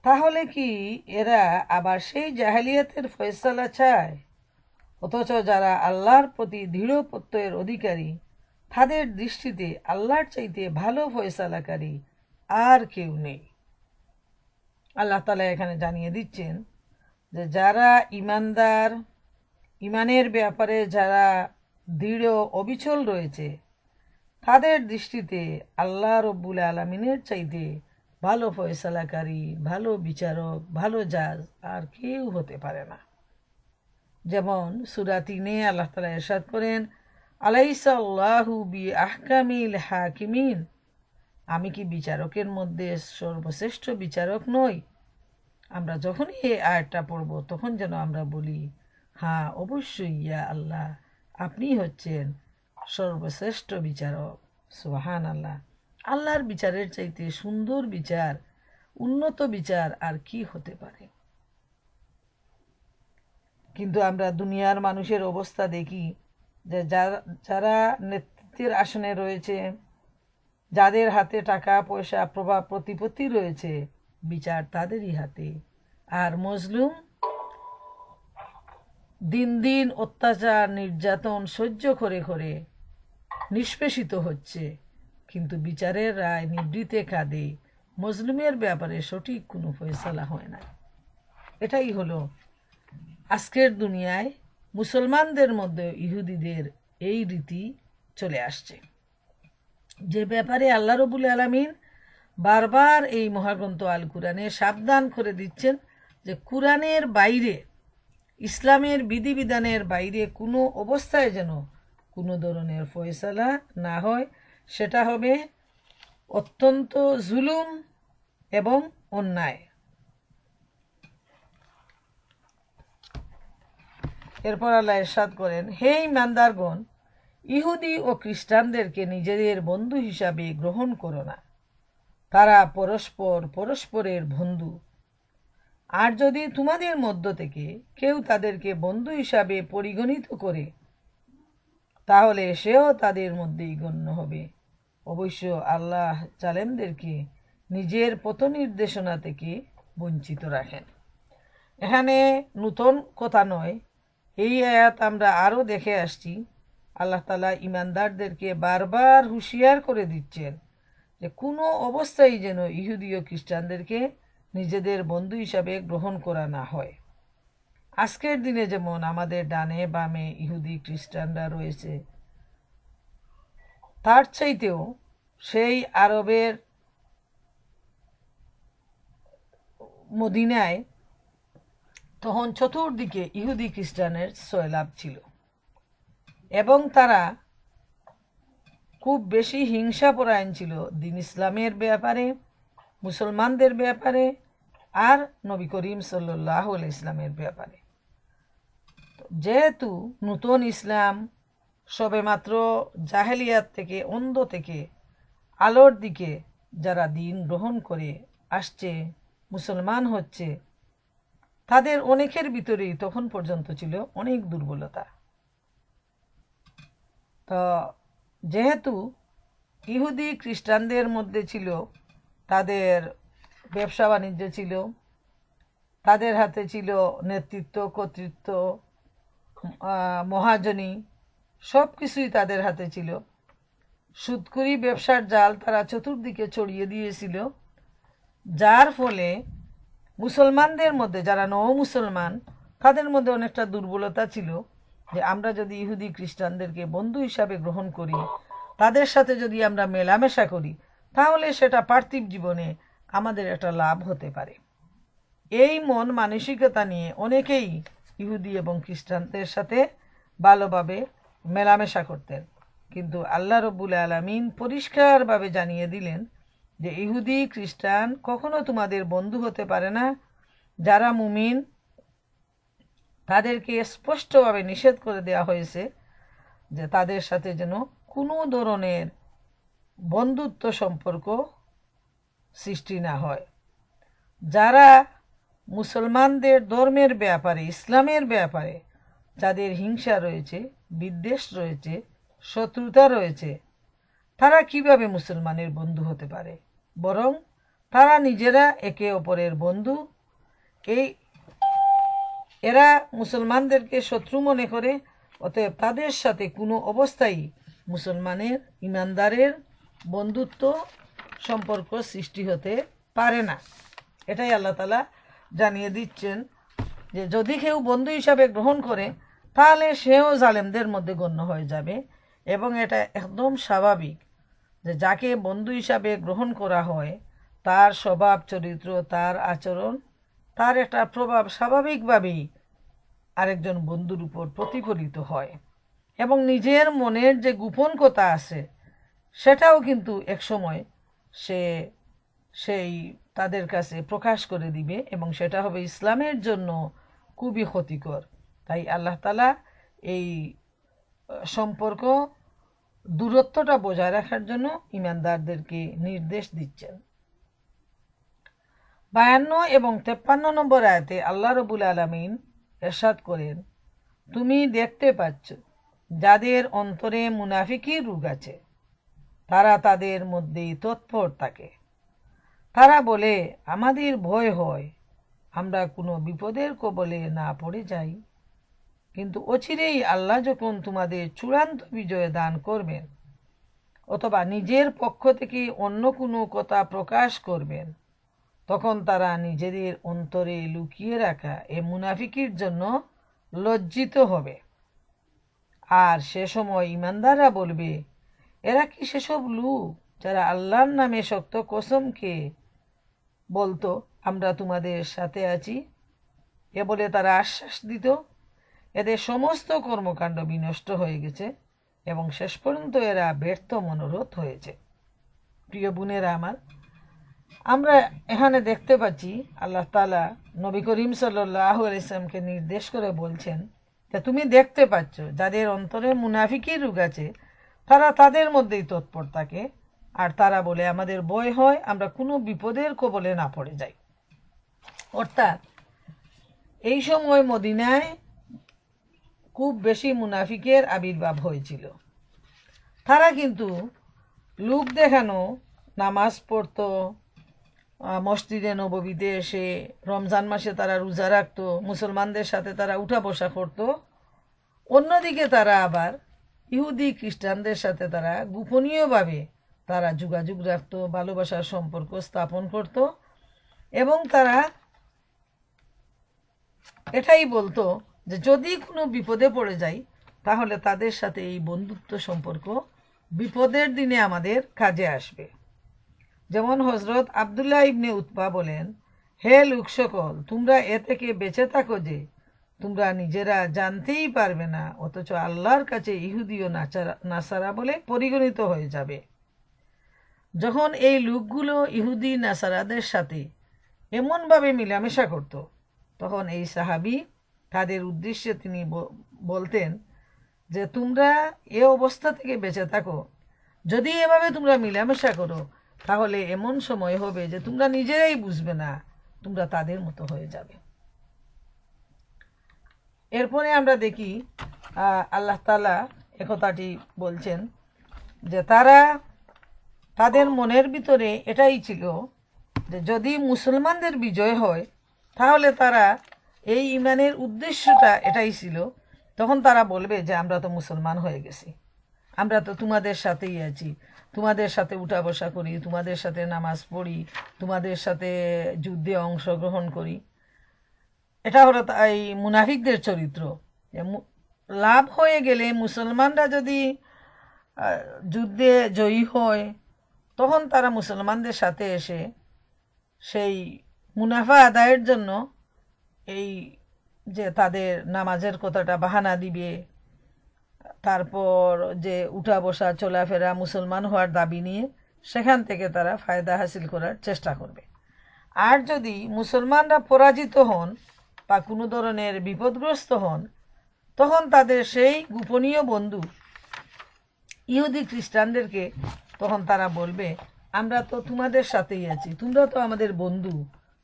তাহলে কি এরা আবার সেই জাহেলিয়াতের ফয়সালা চায়, অথচ যারা আল্লাহর প্রতি দৃঢ় প্রত্যয়ের অধিকারী তাদের দৃষ্টিতে আল্লাহর চাইতে ভালো ফয়সালাকারী আর কেউ নেই। আল্লাহ তাআলা এখানে জানিয়ে দিচ্ছেন যে যারা ইমানদার, ইমানের ব্যাপারে যারা দৃঢ় অবিচল রয়েছে, তাদের দৃষ্টিতে আল্লাহ রব্বুল আলামিনের চাইতে ভালো ফয়সালাকারী, ভালো বিচারক, ভালো জাজ আর কেউ হতে পারে না। যেমন সূরা 3-এ আল্লাহ তাআলা ইরশাদ করেন, আলাইসা আল্লাহু বি আহকামিল হাকিমিন, আমি কি বিচারকের মধ্যে সর্বশ্রেষ্ঠ বিচারক নই? আমরা যখনই এই আয়াতটা পড়ব তখন যেন আমরা বলি, হ্যাঁ অবশ্যই ইয়া আল্লাহ, আপনি হচ্ছেন সর্বশ্রেষ্ঠ বিচারক। সুবহানাল্লাহ। আল্লাহর বিচারের চাইতে সুন্দর বিচার, উন্নত বিচার আর কি হতে পারে? কিন্তু আমরা দুনিয়ার মানুষের অবস্থা দেখি যে যারা নেতৃত্বের আসনে রয়েছে, যাদের হাতে টাকা পয়সা প্রভাব প্রতিপত্তি রয়েছে, বিচার তাদেরই হাতে। আর মজলুম দিন দিন অত্যাচার নির্যাতন সহ্য করে করে নিষ্পেষিত হচ্ছে, কিন্তু বিচারের রায় নিভৃতে কাঁদে, মজলুমের ব্যাপারে সঠিক কোনো ফয়সালা হয় না। এটাই হলো আজকের দুনিয়ায় মুসলমানদের মধ্যে ইহুদিদের এই রীতি চলে আসছে, যে ব্যাপারে আল্লাহ রাব্বুল আলামিন বারবার এই মহাগ্রন্থ আল কুরআনে সাবধান করে দিচ্ছেন যে কুরআনের বাইরে, ইসলামের বিধিবিধানের বাইরে কোনো অবস্থায় যেন কোনো ধরনের ফয়সালা না হয়। সেটা হবে অত্যন্ত জুলুম এবং অন্যায়। এরপর আল্লাহ ইরশাদ করেন, হে ঈমানদারগণ, ইহুদি ও খ্রিস্টানদেরকে নিজেদের বন্ধু হিসাবে গ্রহণ করো না, তারা পরস্পর পরস্পরের বন্ধু। আর যদি তোমাদের মধ্য থেকে কেউ তাদেরকে বন্ধু হিসাবে পরিগণিত করে, তাহলে সেও তাদের মধ্যেই গণ্য হবে। অবশ্য আল্লাহ জালেমদেরকে নিজের পথ নির্দেশনা থেকে বঞ্চিত রাখেন। এখানে নতুন কথা নয়, এই আয়াত আমরা আরও দেখে আসছি। আল্লাহ তাআলা ইমানদারদেরকে বারবার হুঁশিয়ার করে দিচ্ছেন যে কোনো অবস্থায় যেন ইহুদি ও খ্রিস্টানদেরকে নিজেদের বন্ধু হিসাবে গ্রহণ করা না হয়। আজকের দিনে যেমন আমাদের ডানে বামে ইহুদি খ্রিস্টানরা রয়েছে, তার চাইতেও সেই আরবের মদিনায় তখন চতুর্দিকে ইহুদি খ্রিস্টানের সয়লাভ ছিল এবং তারা খুব বেশি হিংসাপরায়ণ ছিল দিন ইসলামের ব্যাপারে, মুসলমানদের ব্যাপারে আর নবী করিম সাল্লাল্লাহু আলাইহি ইসলামের ব্যাপারে। যেহেতু নতুন ইসলাম সবেমাত্র জাহেলিয়াত থেকে, অন্ধ থেকে আলোর দিকে যারা দিন গ্রহণ করে আসছে, মুসলমান হচ্ছে, তাদের অনেকের ভিতরেই তখন পর্যন্ত ছিল অনেক দুর্বলতা। তো যেহেতু ইহুদি খ্রিস্টানদের মধ্যে ছিল, তাদের ব্যবসা বাণিজ্য ছিল, তাদের হাতে ছিল নেতৃত্ব, কর্তৃত্ব, মহাজনী, সব কিছুই তাদের হাতে ছিল। সুদখুরি ব্যবসার জাল তারা চতুর্দিকে ছড়িয়ে দিয়েছিল, যার ফলে মুসলমানদের মধ্যে যারা নও মুসলমান, তাদের মধ্যে অনেকটা দুর্বলতা ছিল যে আমরা যদি ইহুদি খ্রিস্টানদেরকে বন্ধু হিসাবে গ্রহণ করি, তাদের সাথে যদি আমরা মেলামেশা করি, তাহলে সেটা পার্থিব জীবনে আমাদের একটা লাভ হতে পারে। এই মন মানসিকতা নিয়ে অনেকেই ইহুদি এবং খ্রিস্টানদের সাথে ভালোভাবে মেলামেশা করতেন, কিন্তু আল্লাহ রব্বুল আলামিন পরিষ্কারভাবে জানিয়ে দিলেন যে ইহুদি খ্রিস্টান কখনো তোমাদের বন্ধু হতে পারে না। যারা মুমিন তাদেরকে স্পষ্টভাবে নিষেধ করে দেওয়া হয়েছে যে তাদের সাথে যেন কোনো ধরনের বন্ধুত্ব সম্পর্ক সৃষ্টি না হয়। যারা মুসলমানদের ধর্মের ব্যাপারে, ইসলামের ব্যাপারে যাদের হিংসা রয়েছে, বিদ্বেষ রয়েছে, শত্রুতা রয়েছে, তারা কিভাবে মুসলমানের বন্ধু হতে পারে? বরং তারা নিজেরা একে অপরের বন্ধু। এরা মুসলমানদেরকে শত্রু মনে করে, অতএব তাদের সাথে কোনো অবস্থায় মুসলমানের, ইমানদারের বন্ধুত্ব সম্পর্ক সৃষ্টি হতে পারে না। এটাই আল্লাহ তাআলা জানিয়ে দিচ্ছেন যে যদি কেউ বন্ধু হিসাবে গ্রহণ করে তাহলে সেও জালেমদের মধ্যে গণ্য হয়ে যাবে। এবং এটা একদম স্বাভাবিক যে যাকে বন্ধু হিসাবে গ্রহণ করা হয় তার স্বভাব চরিত্র, তার আচরণ, তার একটা প্রভাব স্বাভাবিকভাবেই আরেকজন বন্ধুর উপর প্রতিফলিত হয়। এবং নিজের মনের যে গোপন কথা আছে সেটাও কিন্তু একসময় সেই তাদের কাছে প্রকাশ করে দিবে এবং সেটা হবে ইসলামের জন্য খুবই ক্ষতিকর। তাই আল্লাহ তাআলা এই সম্পর্ক দূরত্বটা বজায় রাখার জন্য ইমানদারদেরকে নির্দেশ দিচ্ছেন। 52 এবং 53 নম্বর আয়াতে আল্লাহ রাব্বুল আলামিন ইরশাদ করেন, তুমি দেখতে পাচ্ছ যাদের অন্তরে মুনাফিকি রোগ আছে, তারা তাদের মধ্যেই তৎপর থাকে। তারা বলে, আমাদের ভয় হয় আমরা কোনো বিপদের কবলে না পড়ে যাই। কিন্তু অচিরেই আল্লাহ যখন তোমাদের চূড়ান্ত বিজয় দান করবেন অথবা নিজের পক্ষ থেকে অন্য কোনো কথা প্রকাশ করবেন, তখন তারা নিজেদের অন্তরে লুকিয়ে রাখা এ মুনাফিকির জন্য লজ্জিত হবে। আর সে সময় ইমানদাররা বলবে, এরা কি সেসব লোক যারা আল্লাহর নামে শক্ত কসম খেয়ে বলতো আমরা তোমাদের সাথে আছি? এ বলে তারা আশ্বাস দিত। এদের সমস্ত কর্মকাণ্ড বিনষ্ট হয়ে গেছে এবং শেষ পর্যন্ত এরা ব্যর্থ মনোরথ হয়েছে। প্রিয় বোনেরা আমার, আমরা এখানে দেখতে পাচ্ছি আল্লাহ তাআলা নবী করিম সাল্লাল্লাহু আলাইহি সাল্লামকে নির্দেশ করে বলছেন যে তুমি দেখতে পাচ্ছ যাদের অন্তরে মুনাফিকি রোগ আছে, তারা তাদের মধ্যেই তৎপর থাকে। আর তারা বলে, আমাদের ভয় হয় আমরা কোনো বিপদের কবলে না পড়ে যাই। অর্থাৎ এই সময় মদিনায় খুব বেশি মুনাফিকের আবির্ভাব হয়েছিল। তারা কিন্তু লোক দেখানো নামাজ পড়তো, মসজিদে নববীতে এসে রমজান মাসে তারা রোজা রাখতো, মুসলমানদের সাথে তারা উঠা বসা করতো। অন্যদিকে তারা আবার ইহুদি খ্রিস্টানদের সাথে তারা গোপনীয়ভাবে তারা যোগাযোগ রাখতো, ভালোবাসার সম্পর্ক স্থাপন করত এবং তারা এটাই বলতো যে যদি কোনো বিপদে পড়ে যাই তাহলে তাদের সাথে এই বন্ধুত্ব সম্পর্ক বিপদের দিনে আমাদের কাজে আসবে। যেমন হযরত আব্দুল্লাহ ইবনে উতবা বলেন, হে লোক সকল, তোমরা এ থেকে বেঁচে থাকো যে তোমরা নিজেরা জানতেই পারবে না, অথচ আল্লাহর কাছে ইহুদি ও নাসারা বলে পরিগণিত হয়ে যাবে। যখন এই লোকগুলো ইহুদি নাসারাদের সাথে এমনভাবে মিলামেশা করত, তখন এই সাহাবী তাদের উদ্দেশ্যে তিনি বলতেন যে তোমরা এ অবস্থা থেকে বেঁচে থাকো, যদি এভাবে তোমরা মিলামেশা করো তাহলে এমন সময় হবে যে তোমরা নিজেরাই বুঝবে না, তোমরা তাদের মতো হয়ে যাবে। এরপরে আমরা দেখি আল্লাহ তাআলা একথাটি বলছেন যে তাদের মনের ভিতরে এটাই ছিল যে যদি মুসলমানদের বিজয় হয় তাহলে তারা এই ইমানের উদ্দেশ্যটা এটাই ছিল, তখন তারা বলবে যে আমরা তো মুসলমান হয়ে গেছি, আমরা তো তোমাদের সাথেই আছি, তোমাদের সাথে উঠা বসা করি, তোমাদের সাথে নামাজ পড়ি, তোমাদের সাথে যুদ্ধে অংশগ্রহণ করি। এটা হলো এই মুনাফিকদের চরিত্র। লাভ হয়ে গেলে মুসলমানরা যদি যুদ্ধে জয়ী হয় তখন তারা মুসলমানদের সাথে এসে সেই মুনাফা আদায়ের জন্য এই যে তাদের নামাজের কথাটা বাহানা দিবে, তারপর যে উঠা বসা চলাফেরা মুসলমান হওয়ার দাবি নিয়ে সেখান থেকে তারা ফায়দা হাসিল করার চেষ্টা করবে। আর যদি মুসলমানরা পরাজিত হন বা কোনো ধরনের বিপদগ্রস্ত হন, তখন তাদের সেই গোপনীয় বন্ধু ইহুদি খ্রিস্টানদেরকে তখন তারা বলবে, আমরা তো তোমাদের সাথেই আছি, তোমরা তো আমাদের বন্ধু,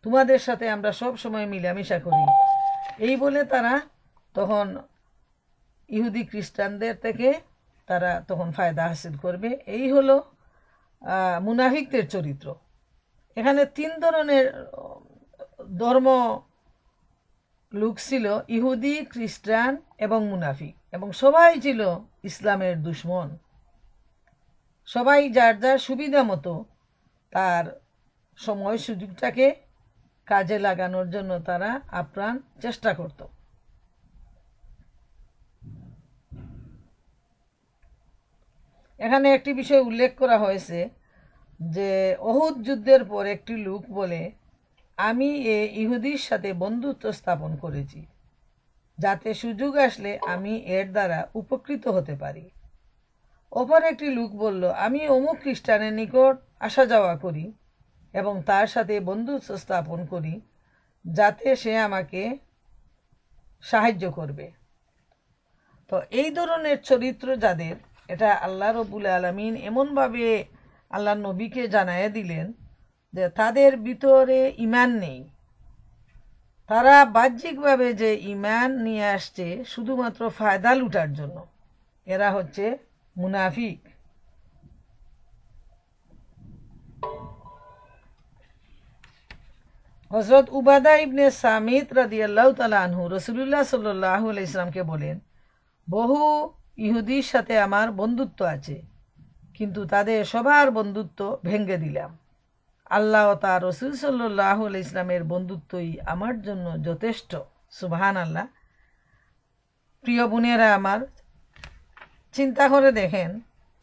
তোমাদের সাথে আমরা সব সময় মিলামিশা করি। এই বলে তারা তখন ইহুদি খ্রিস্টানদের থেকে তারা তখন ফায়দা হাসিল করবে। এই হলো মুনাফিকদের চরিত্র। এখানে 3 ধরনের ধর্ম লোক ছিল, ইহুদি, খ্রিস্টান এবং মুনাফিক, এবং সবাই ছিল ইসলামের দুশমন। সবাই যার যার সুবিধা মতো তার সময় সুযোগটাকে কাজে লাগানোর জন্য তারা আপ্রাণ চেষ্টা করত। এখানে একটি বিষয় উল্লেখ করা হয়েছে যে অহুদ যুদ্ধের পর একটি লোক বলে, আমি ইহুদির সাথে বন্ধুত্ব স্থাপন করেছি যাতে সুযোগ আসলে আমি এর দ্বারা উপকৃত হতে পারি। অপর একটি লোক বলল, আমি অমুক খ্রিস্টানের নিকট আসা যাওয়া করি এবং তার সাথে বন্ধুত্ব স্থাপন করি যাতে সে আমাকে সাহায্য করবে। তো এই ধরনের চরিত্র যাদের, এটা আল্লাহ রব্বুল আলামিন এমনভাবে আল্লাহ নবীকে জানাইয়া দিলেন যে তাদের ভিতরে ঈমান নেই। তারা বাহ্যিকভাবে যে ঈমান নিয়ে আসছে শুধুমাত্র ফায়দা লুটার জন্য, এরা হচ্ছে মুনাফিক। হযরত উবাদা ইবনে সামিত রাদিয়াল্লাহু তাআলা আনহু রাসূলুল্লাহ সাল্লাল্লাহু আলাইহি ওয়াসাল্লামকে বলেন, বহু ইহুদির সাথে আমার বন্ধুত্ব আছে, কিন্তু তাদের সবার বন্ধুত্ব ভেঙে দিলাম। আল্লাহ ও তার রাসূল সাল্লাল্লাহু আলাইহি ওয়াসাল্লামের বন্ধুত্বই আমার জন্য যথেষ্ট। সুবহানাল্লাহ। প্রিয় বোনেরা আমার, চিন্তা করে দেখেন,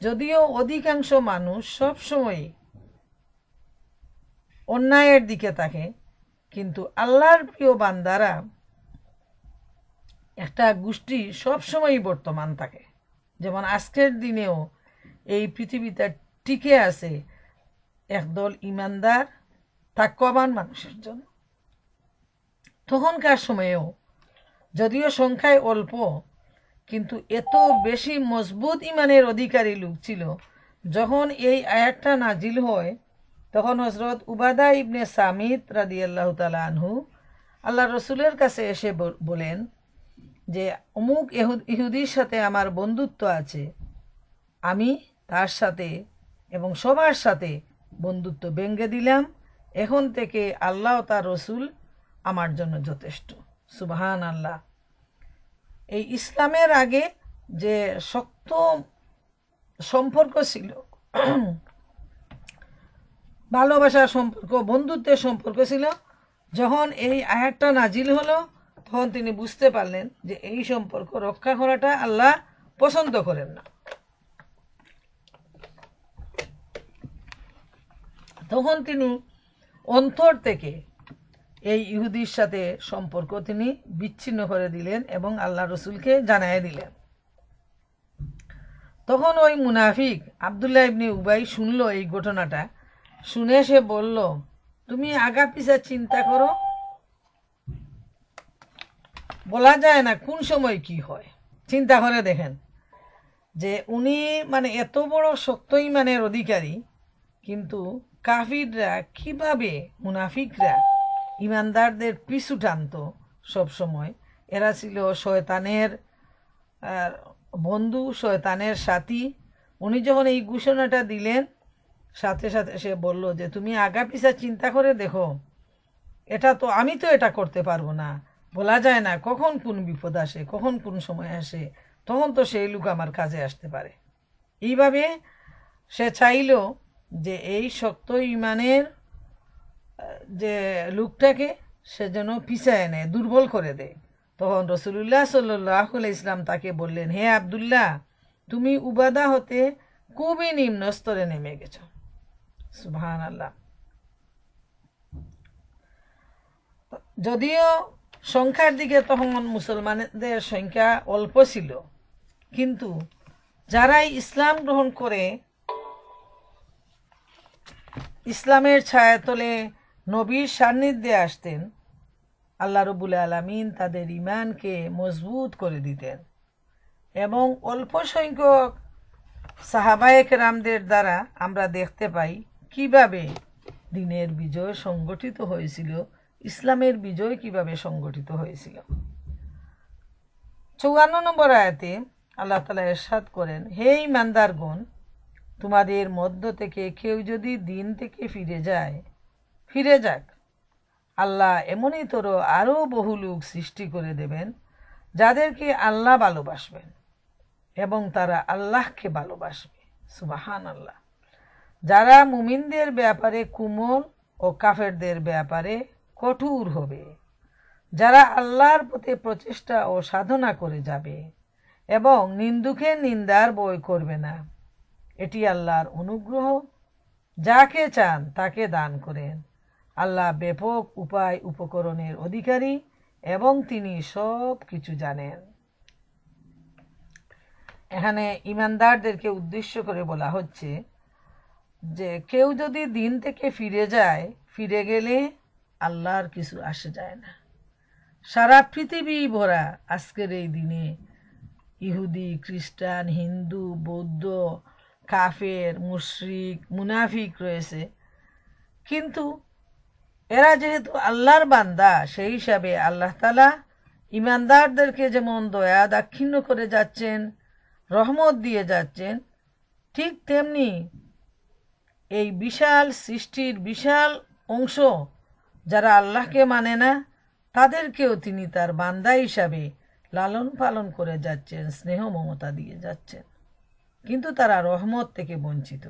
যদিও অধিকাংশ মানুষ সবসময় অন্যায়ের দিকে থাকে, কিন্তু আল্লাহর প্রিয় বান্দারা একটা গোষ্ঠী সবসময়ই বর্তমান থাকে। যেমন আজকের দিনেও এই পৃথিবীতে টিকে আছে একদল ইমানদার তাকওয়াবান মানুষের জন্য। তখনকার সময়েও যদিও সংখ্যায় অল্প, কিন্তু এত বেশি মজবুত ইমানের অধিকারী লোক ছিল। যখন এই আয়াতটা নাজিল হয়, তখন হযরত উবাদা ইবনে সামিত রাদিয়াল্লাহু তাআলা আনহু আল্লাহ রসুলের কাছে এসে বলেন যে অমুক ইহুদির সাথে আমার বন্ধুত্ব আছে, আমি তার সাথে এবং সবার সাথে বন্ধুত্ব ভেঙে দিলাম। এখন থেকে আল্লাহ ও তার রসুল আমার জন্য যথেষ্ট। সুবহানাল্লাহ। এই ইসলামের আগে যে শক্ত সম্পর্ক ছিল, ভালোবাসার সম্পর্ক, বন্ধুত্বের সম্পর্ক ছিল, যখন এই আয়াতটা নাজিল হলো তখন তিনি বুঝতে পারলেন যে এই সম্পর্ক রক্ষা করাটা আল্লাহ পছন্দ করেন না। তখন তিনি অন্তর থেকে এই ইহুদির সাথে সম্পর্ক তিনি বিচ্ছিন্ন করে দিলেন এবং আল্লাহ রসুলকে জানাই দিলেন। তখন ওই মুনাফিক আব্দুল্লাহ ইবনে উবাই শুনল এই ঘটনাটা। শুনে সে বলল, তুমি আগা পিছা চিন্তা করো, বলা যায় না কোন সময় কি হয়। চিন্তা করে দেখেন যে উনি এত বড় শক্ত ইমানের অধিকারী, কিন্তু কাফিররা কিভাবে, মুনাফিকরা ইমানদারদের পিছু টানতো সবসময়। এরা ছিল শয়তানের বন্ধু, শয়তানের সাথী। উনি যখন এই ঘোষণাটা দিলেন, সাথে সাথে সে বলল যে তুমি আগা পিছা চিন্তা করে দেখো, আমি তো এটা করতে পারবো না, বলা যায় না কখন কোন বিপদ আসে, কখন কোন সময় আসে, তখন তো সেই লোক আমার কাজে আসতে পারে। এইভাবে সে চাইল যে এই শক্ত ইমানের যে লোকটাকে সে যেন পিছায় নেয়, দুর্বল করে দেয়। তখন রাসূলুল্লাহ সাল্লাল্লাহু আলাইহি ওয়াসাল্লাম তাকে বললেন, হে আব্দুল্লাহ, তুমি উবাদা হতে খুবই নিম্ন স্তরে নেমে গেছ। সুবহানাল্লাহ। যদিও সংখ্যার দিকে তখন মুসলমানদের সংখ্যা অল্প ছিল, কিন্তু যারাই ইসলাম গ্রহণ করে, ইসলামের ছায়াতলে নবীর সান্নিধ্যে আসতেন, আল্লাহ রব্বুল আলামিন তাদের ঈমানকে মজবুত করে দিতেন। এবং অল্প সংখ্যক সাহাবায়ে কেরামদের দ্বারা আমরা দেখতে পাই কিভাবে দিনের বিজয় সংগঠিত হয়েছিল, ইসলামের বিজয় কিভাবে সংগঠিত হয়েছিল। 54 নম্বর আয়াতে আল্লাহ তাআলা ইরশাদ করেন, হে ঈমানদারগণ, তোমাদের মধ্য থেকে কেউ যদি দিন থেকে ফিরে যাক, আল্লাহ এমনই তোর আরও বহু লোক সৃষ্টি করে দেবেন যাদেরকে আল্লাহ ভালোবাসবেন এবং তারা আল্লাহকে ভালোবাসবে। সুবহানাল্লাহ। যারা মুমিনদের ব্যাপারে কোমল ও কাফেরদের ব্যাপারে কঠোর হবে, যারা আল্লাহর পথে প্রচেষ্টা ও সাধনা করে যাবে এবং নিন্দুকের নিন্দার ভয় করবে না, এটি আল্লাহর অনুগ্রহ। যাকে চান তাকে দান করেন। আল্লাহ ব্যাপক উপায় উপকরণের অধিকারী এবং তিনি সব কিছু জানেন। এখানে ঈমানদারদেরকে উদ্দেশ্য করে বলা হচ্ছে যে কেউ যদি দিন থেকে ফিরে গেলে আল্লাহর কিছু আসে যায় না। সারা পৃথিবী ভরা আজকের এই দিনে ইহুদি, খ্রিস্টান, হিন্দু, বৌদ্ধ, কাফের, মুশরিক, মুনাফিক রয়েছে, কিন্তু এরা যেহেতু আল্লাহর বান্দা, সেই হিসাবে আল্লাহ তাআলা ঈমানদারদেরকে যেমন দয়া দাক্ষিণ্য করে যাচ্ছেন, রহমত দিয়ে যাচ্ছেন, ঠিক তেমনি এই বিশাল সৃষ্টির বিশাল অংশ যারা আল্লাহকে মানে না, তাদেরকেও তিনি তার বান্দা হিসাবে লালন পালন করে যাচ্ছেন, স্নেহ মমতা দিয়ে যাচ্ছেন, কিন্তু তারা রহমত থেকে বঞ্চিত।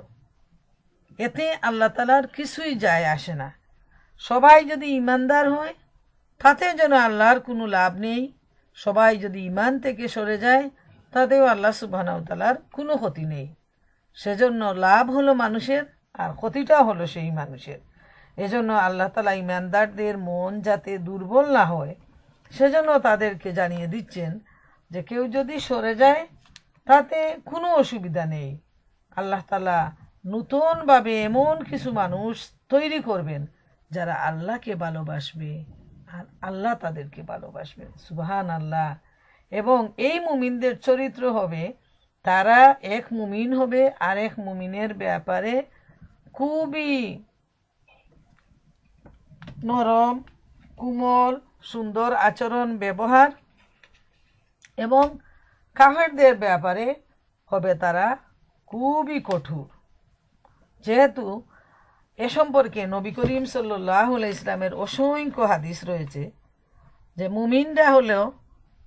এতে আল্লাহ তাআলার কিছুই যায় আসে না। সবাই যদি ঈমানদার হয় তাতে যেন আল্লাহর কোনো লাভ নেই, সবাই যদি ঈমান থেকে সরে যায় তাতেও আল্লাহ সুবহানাহু ওয়া তাআলার কোনো ক্ষতি নেই। সেজন্য লাভ হলো মানুষের আর ক্ষতিটা হলো সেই মানুষের। এজন্য আল্লাহ তাআলা ঈমানদারদের মন যাতে দুর্বল না হয়, সেজন্য তাদেরকে জানিয়ে দিচ্ছেন যে কেউ যদি সরে যায় তাতে কোনো অসুবিধা নেই। আল্লাহ তাআলা নতুনভাবে এমন কিছু মানুষ তৈরি করবেন যারা আল্লাহকে ভালোবাসবে আর আল্লাহ তাদেরকে ভালোবাসবেন। সুবহানাল্লাহ। এবং এই মুমিনদের চরিত্র হবে, তারা এক মুমিন হবে আর এক মুমিনের ব্যাপারে খুবই নরম, কোমল, সুন্দর আচরণ ব্যবহার, এবং কাফেরদের ব্যাপারে হবে তারা খুবই কঠোর। যেহেতু এ সম্পর্কে নবী করিম সাল্লাল্লাহু আলাইহি ইসলামের অসংখ্য হাদিস রয়েছে যে মুমিনরা হলেও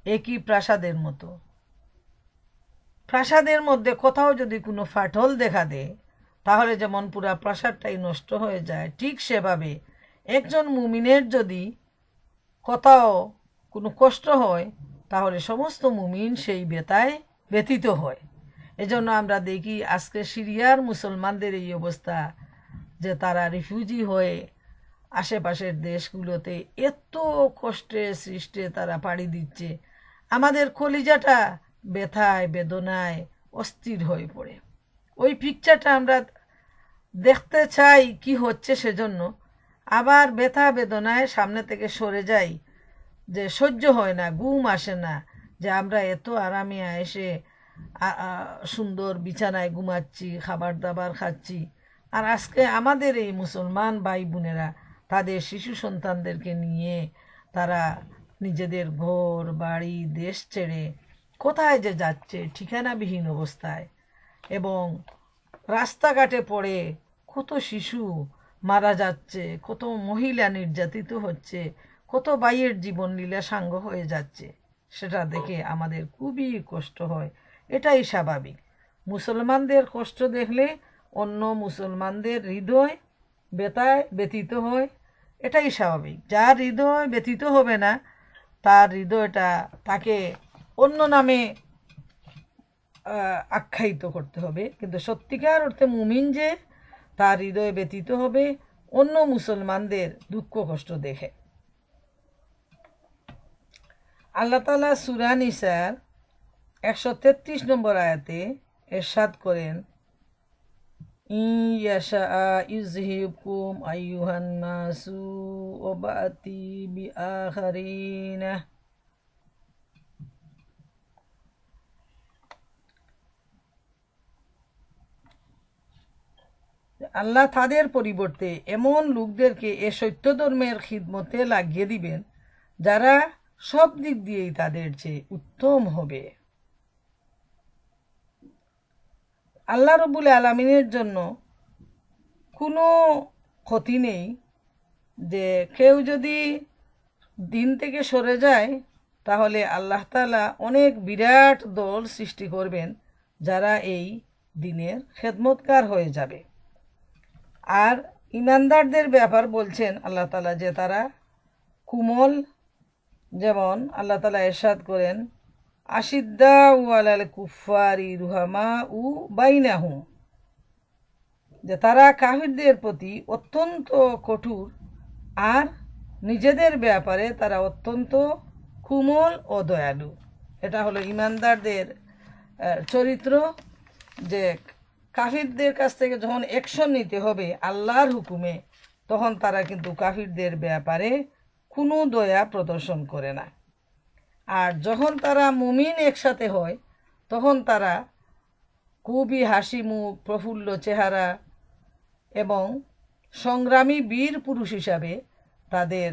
একই প্রাসাদের মতো। প্রাসাদের মধ্যে কোথাও যদি কোনো ফাটল দেখা দেয় তাহলে যেমন পুরা প্রাসাদটাই নষ্ট হয়ে যায়, ঠিক সেভাবে একজন মুমিনের যদি কোথাও কোনো কষ্ট হয় তাহলে সমস্ত মুমিন সেই ব্যথায় ব্যথিত হয়। এজন্য আমরা দেখি আজকে সিরিয়ার মুসলমানদের এই অবস্থা, যে তারা রিফিউজি হয়ে আশেপাশের দেশগুলোতে এত কষ্টে সৃষ্টে তারা পাড়ি দিচ্ছে, আমাদের কলিজাটা ব্যথায় বেদনায় অস্থির হয়ে পড়ে। ওই পিকচারটা আমরা দেখতে চাই কি হচ্ছে, সেজন্য আবার ব্যথা বেদনায় সামনে থেকে সরে যাই, যে সহ্য হয় না, ঘুম আসে না, যে আমরা এত আরামে এসে সুন্দর বিছানায় ঘুমাচ্ছি, খাবার দাবার খাচ্ছি, আর আজকে আমাদের এই মুসলমান ভাই বোনেরা তাদের শিশু সন্তানদেরকে নিয়ে তারা নিজেদের ঘর বাড়ি দেশ ছেড়ে কোথায় যে যাচ্ছে ঠিকানাবিহীন অবস্থায়, এবং রাস্তাঘাটে পড়ে কত শিশু মারা যাচ্ছে, কত মহিলা নির্যাতিত হচ্ছে, কত ভাইয়ের জীবন লীলা সাঙ্গ হয়ে যাচ্ছে, সেটা দেখে আমাদের খুবই কষ্ট হয়। এটাই স্বাভাবিক। মুসলমানদের কষ্ট দেখলে অন্য মুসলমানদের হৃদয় ব্যথায় ব্যথিত হয়, এটাই স্বাভাবিক। যার হৃদয় ব্যথিত হবে না তার হৃদয়টা তাকে অন্য নামে আখ্যায়িত করতে হবে, কিন্তু সত্যিকার অর্থে মুমিন যে তার হৃদয় ব্যথিত হবে অন্য মুসলমানদের দুঃখ কষ্ট দেখে। আল্লাহ তাআলা সূরা নিসার 133 নম্বর আয়াতে ইরশাদ করেন, ইয়াশা ইউযহিবকুম আইয়ুহান নাসু ওয়া বাতি বিআখারিনা। আল্লাহ তাদের পরিবর্তে এমন লোকদেরকে এ সত্য ধর্মের খিদমতে লাগিয়ে দিবেন যারা সব দিক দিয়েই তাদের চেয়ে উত্তম হবে। আল্লাহ রব্বুল আলামিনের জন্য কোনো ক্ষতি নেই যে কেউ যদি দিন থেকে সরে যায়, তাহলে আল্লাহ তাআলা অনেক বিরাট দল সৃষ্টি করবেন যারা এই দিনের খেদমতকার হয়ে যাবে। আর ইমানদারদের ব্যাপার বলছেন আল্লাহ তাআলা যে তারা কুমল, যেমন আল্লাহ তাআলা ইরশাদ করেন, আশিদ্দাউ আলাল কুফারি রুহামাউ বাইনাহুম, যে তারা কাফিরদের প্রতি অত্যন্ত কঠোর আর নিজেদের ব্যাপারে তারা অত্যন্ত কোমল ও দয়ালু। এটা হলো ইমানদারদের চরিত্র, যে কাফিরদের কাছ থেকে যখন অ্যাকশন নিতে হবে আল্লাহর হুকুমে, তখন তারা কিন্তু কাফিরদের ব্যাপারে কোনো দয়া প্রদর্শন করে না। আর যখন তারা মুমিন একসাথে হয় তখন তারা খুবই হাসি মুখ, প্রফুল্ল চেহারা এবং সংগ্রামী বীর পুরুষ হিসাবে তাদের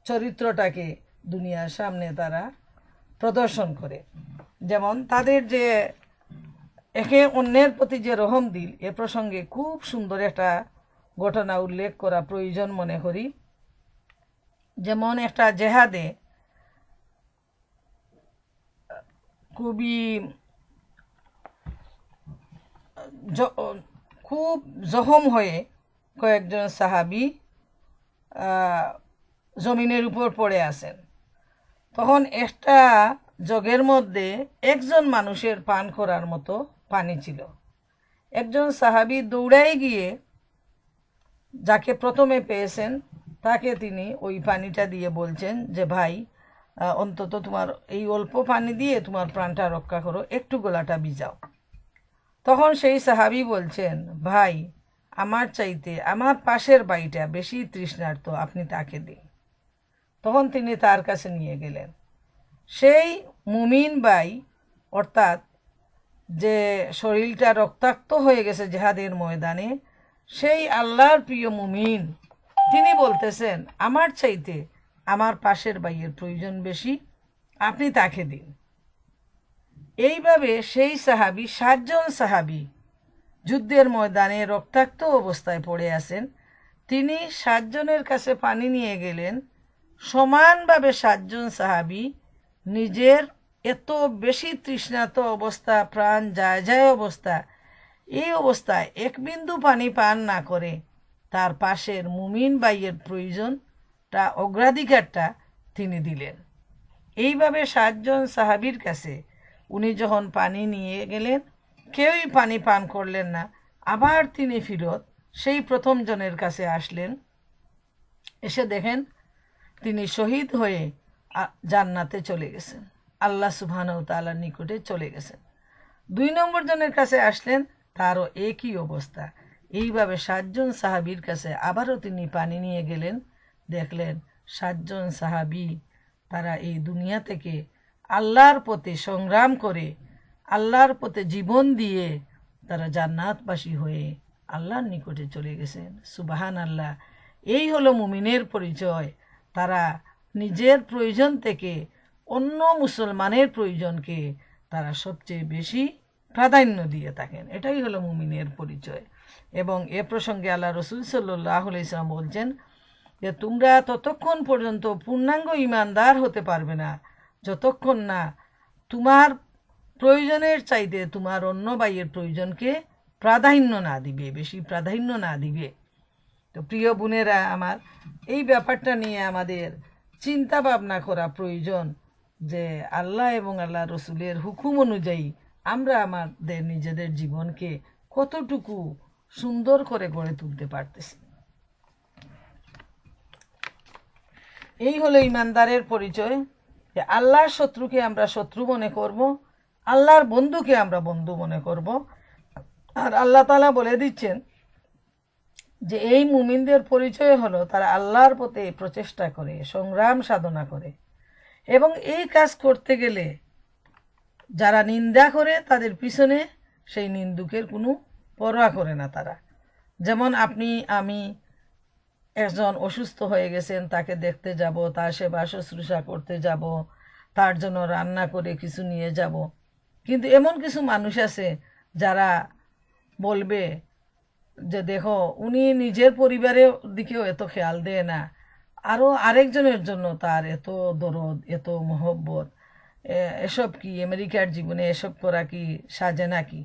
চরিত্রটাকে দুনিয়ার সামনে তারা প্রদর্শন করে। যেমন তাদের যে একে অন্যের প্রতি যে রহম দিল, এ প্রসঙ্গে খুব সুন্দর একটা ঘটনা উল্লেখ করা প্রয়োজন মনে করি। যেমন একটা জেহাদে খুবই খুব জখম হয়ে কয়েকজন সাহাবী জমিনের উপর পড়ে আছেন। তখন একটা জগের মধ্যে একজন মানুষের পান করার মতো পানি ছিল। একজন সাহাবী দৌড়াই গিয়ে যাকে প্রথমে পেয়েছেন তাকে তিনি ওই পানিটা দিয়ে বলছেন যে, ভাই, অন্তত তোমার এই অল্প পানি দিয়ে তোমার প্রাণটা রক্ষা করো, একটু গলাটা ভিজাও। তখন সেই সাহাবী বলছেন, ভাই, আমার চাইতে আমার পাশের বাড়িটা বেশি তৃষ্ণার্ত, আপনি তাকে দিন। তখন তিনি তার কাছে নিয়ে গেলেন। সেই মুমিন ভাই, অর্থাৎ যে শরীরটা রক্তাক্ত হয়ে গেছে জেহাদের ময়দানে, সেই আল্লাহর প্রিয় মুমিন, তিনি বলতেছেন, আমার চাইতে আমার পাশের ভাইয়ের প্রয়োজন বেশি, আপনি তাকে দিন। এইভাবে সেই সাহাবী, 7 জন সাহাবী যুদ্ধের ময়দানে রক্তাক্ত অবস্থায় পড়ে আছেন, তিনি 7 জনের কাছে পানি নিয়ে গেলেন। সমানভাবে 7 জন সাহাবী নিজের এত বেশি তৃষ্ণার্ত অবস্থা, প্রাণ যায় যায় অবস্থা, এই অবস্থায় এক বিন্দু পানি পান না করে তার পাশের মুমিন ভাইয়ের প্রয়োজনটা, অগ্রাধিকারটা তিনি দিলেন। এইভাবে 7 জন সাহাবীর কাছে উনি যখন পানি নিয়ে গেলেন, কেউই পানি পান করলেন না। আবার তিনি ফিরত সেই প্রথম জনের কাছে আসলেন। এসে দেখেন তিনি শহীদ হয়ে জান্নাতে চলে গেছেন, আল্লাহ সুবহানাহু তাআলার নিকটে চলে গেছেন। 2 নম্বর জনের কাছে আসলেন, তারও একই অবস্থা। এইভাবে 7 জন সাহাবীর কাছে আবারও তিনি পানি নিয়ে গেলেন। দেখলেন 7 জন সাহাবী তারা এই দুনিয়া থেকে আল্লাহর পথে সংগ্রাম করে, আল্লাহর পথে জীবন দিয়ে তারা জান্নাতবাসী হয়ে আল্লাহর নিকটে চলে গেছেন। সুবহানাল্লাহ। এই হলো মুমিনের পরিচয়। তারা নিজের প্রয়োজন থেকে অন্য মুসলমানের প্রয়োজনকে তারা সবচেয়ে বেশি প্রাধান্য দিয়ে থাকেন। এটাই হলো মুমিনের পরিচয়। এবং এ প্রসঙ্গে আল্লাহ রাসূল সাল্লাল্লাহু আলাইহি ওয়াসাল্লাম বলছেন যে, তোমরা ততক্ষণ পর্যন্ত পূর্ণাঙ্গ ঈমানদার হতে পারবে না যতক্ষণ না তোমার প্রয়োজনের চাইতে তোমার অন্য ভাইয়ের প্রয়োজনকে প্রাধান্য না দিবে, বেশি প্রাধান্য না দিবে। তো প্রিয় বোনেরা আমার, এই ব্যাপারটা নিয়ে আমাদের চিন্তা ভাবনা করা প্রয়োজন যে আল্লাহ এবং আল্লাহ রসুলের হুকুম অনুযায়ী আমরা আমাদের নিজেদের জীবনকে কতটুকু সুন্দর করে গড়ে তুলতে পারতেছি। এই হলো ইমানদারের পরিচয়, যে আল্লাহর শত্রুকে আমরা শত্রু মনে করব আল্লাহর বন্ধুকে আমরা বন্ধু মনে করব। আর আল্লাহ তাআলা বলে দিচ্ছেন যে এই মুমিনদের পরিচয় হলো তারা আল্লাহর পথে প্রচেষ্টা করে, সংগ্রাম সাধনা করে, এবং এই কাজ করতে গেলে যারা নিন্দা করে তাদের পিছনে সেই নিন্দুকের কোনো পরোয়া করে না তারা। যেমন আপনি আমি একজন অসুস্থ হয়ে গেছেন, তাকে দেখতে যাব, তার সেবা শুশ্রূষা করতে যাব, তার জন্য রান্না করে কিছু নিয়ে যাব, কিন্তু এমন কিছু মানুষ আছে যারা বলবে যে দেখো উনি নিজের পরিবারের দিকেও এত খেয়াল দেয় না, আরও আরেকজনের জন্য তার এত দরদ, এত মহব্বত, এসব কি আমেরিকার জীবনে এসব করা কি সাজে নাকি,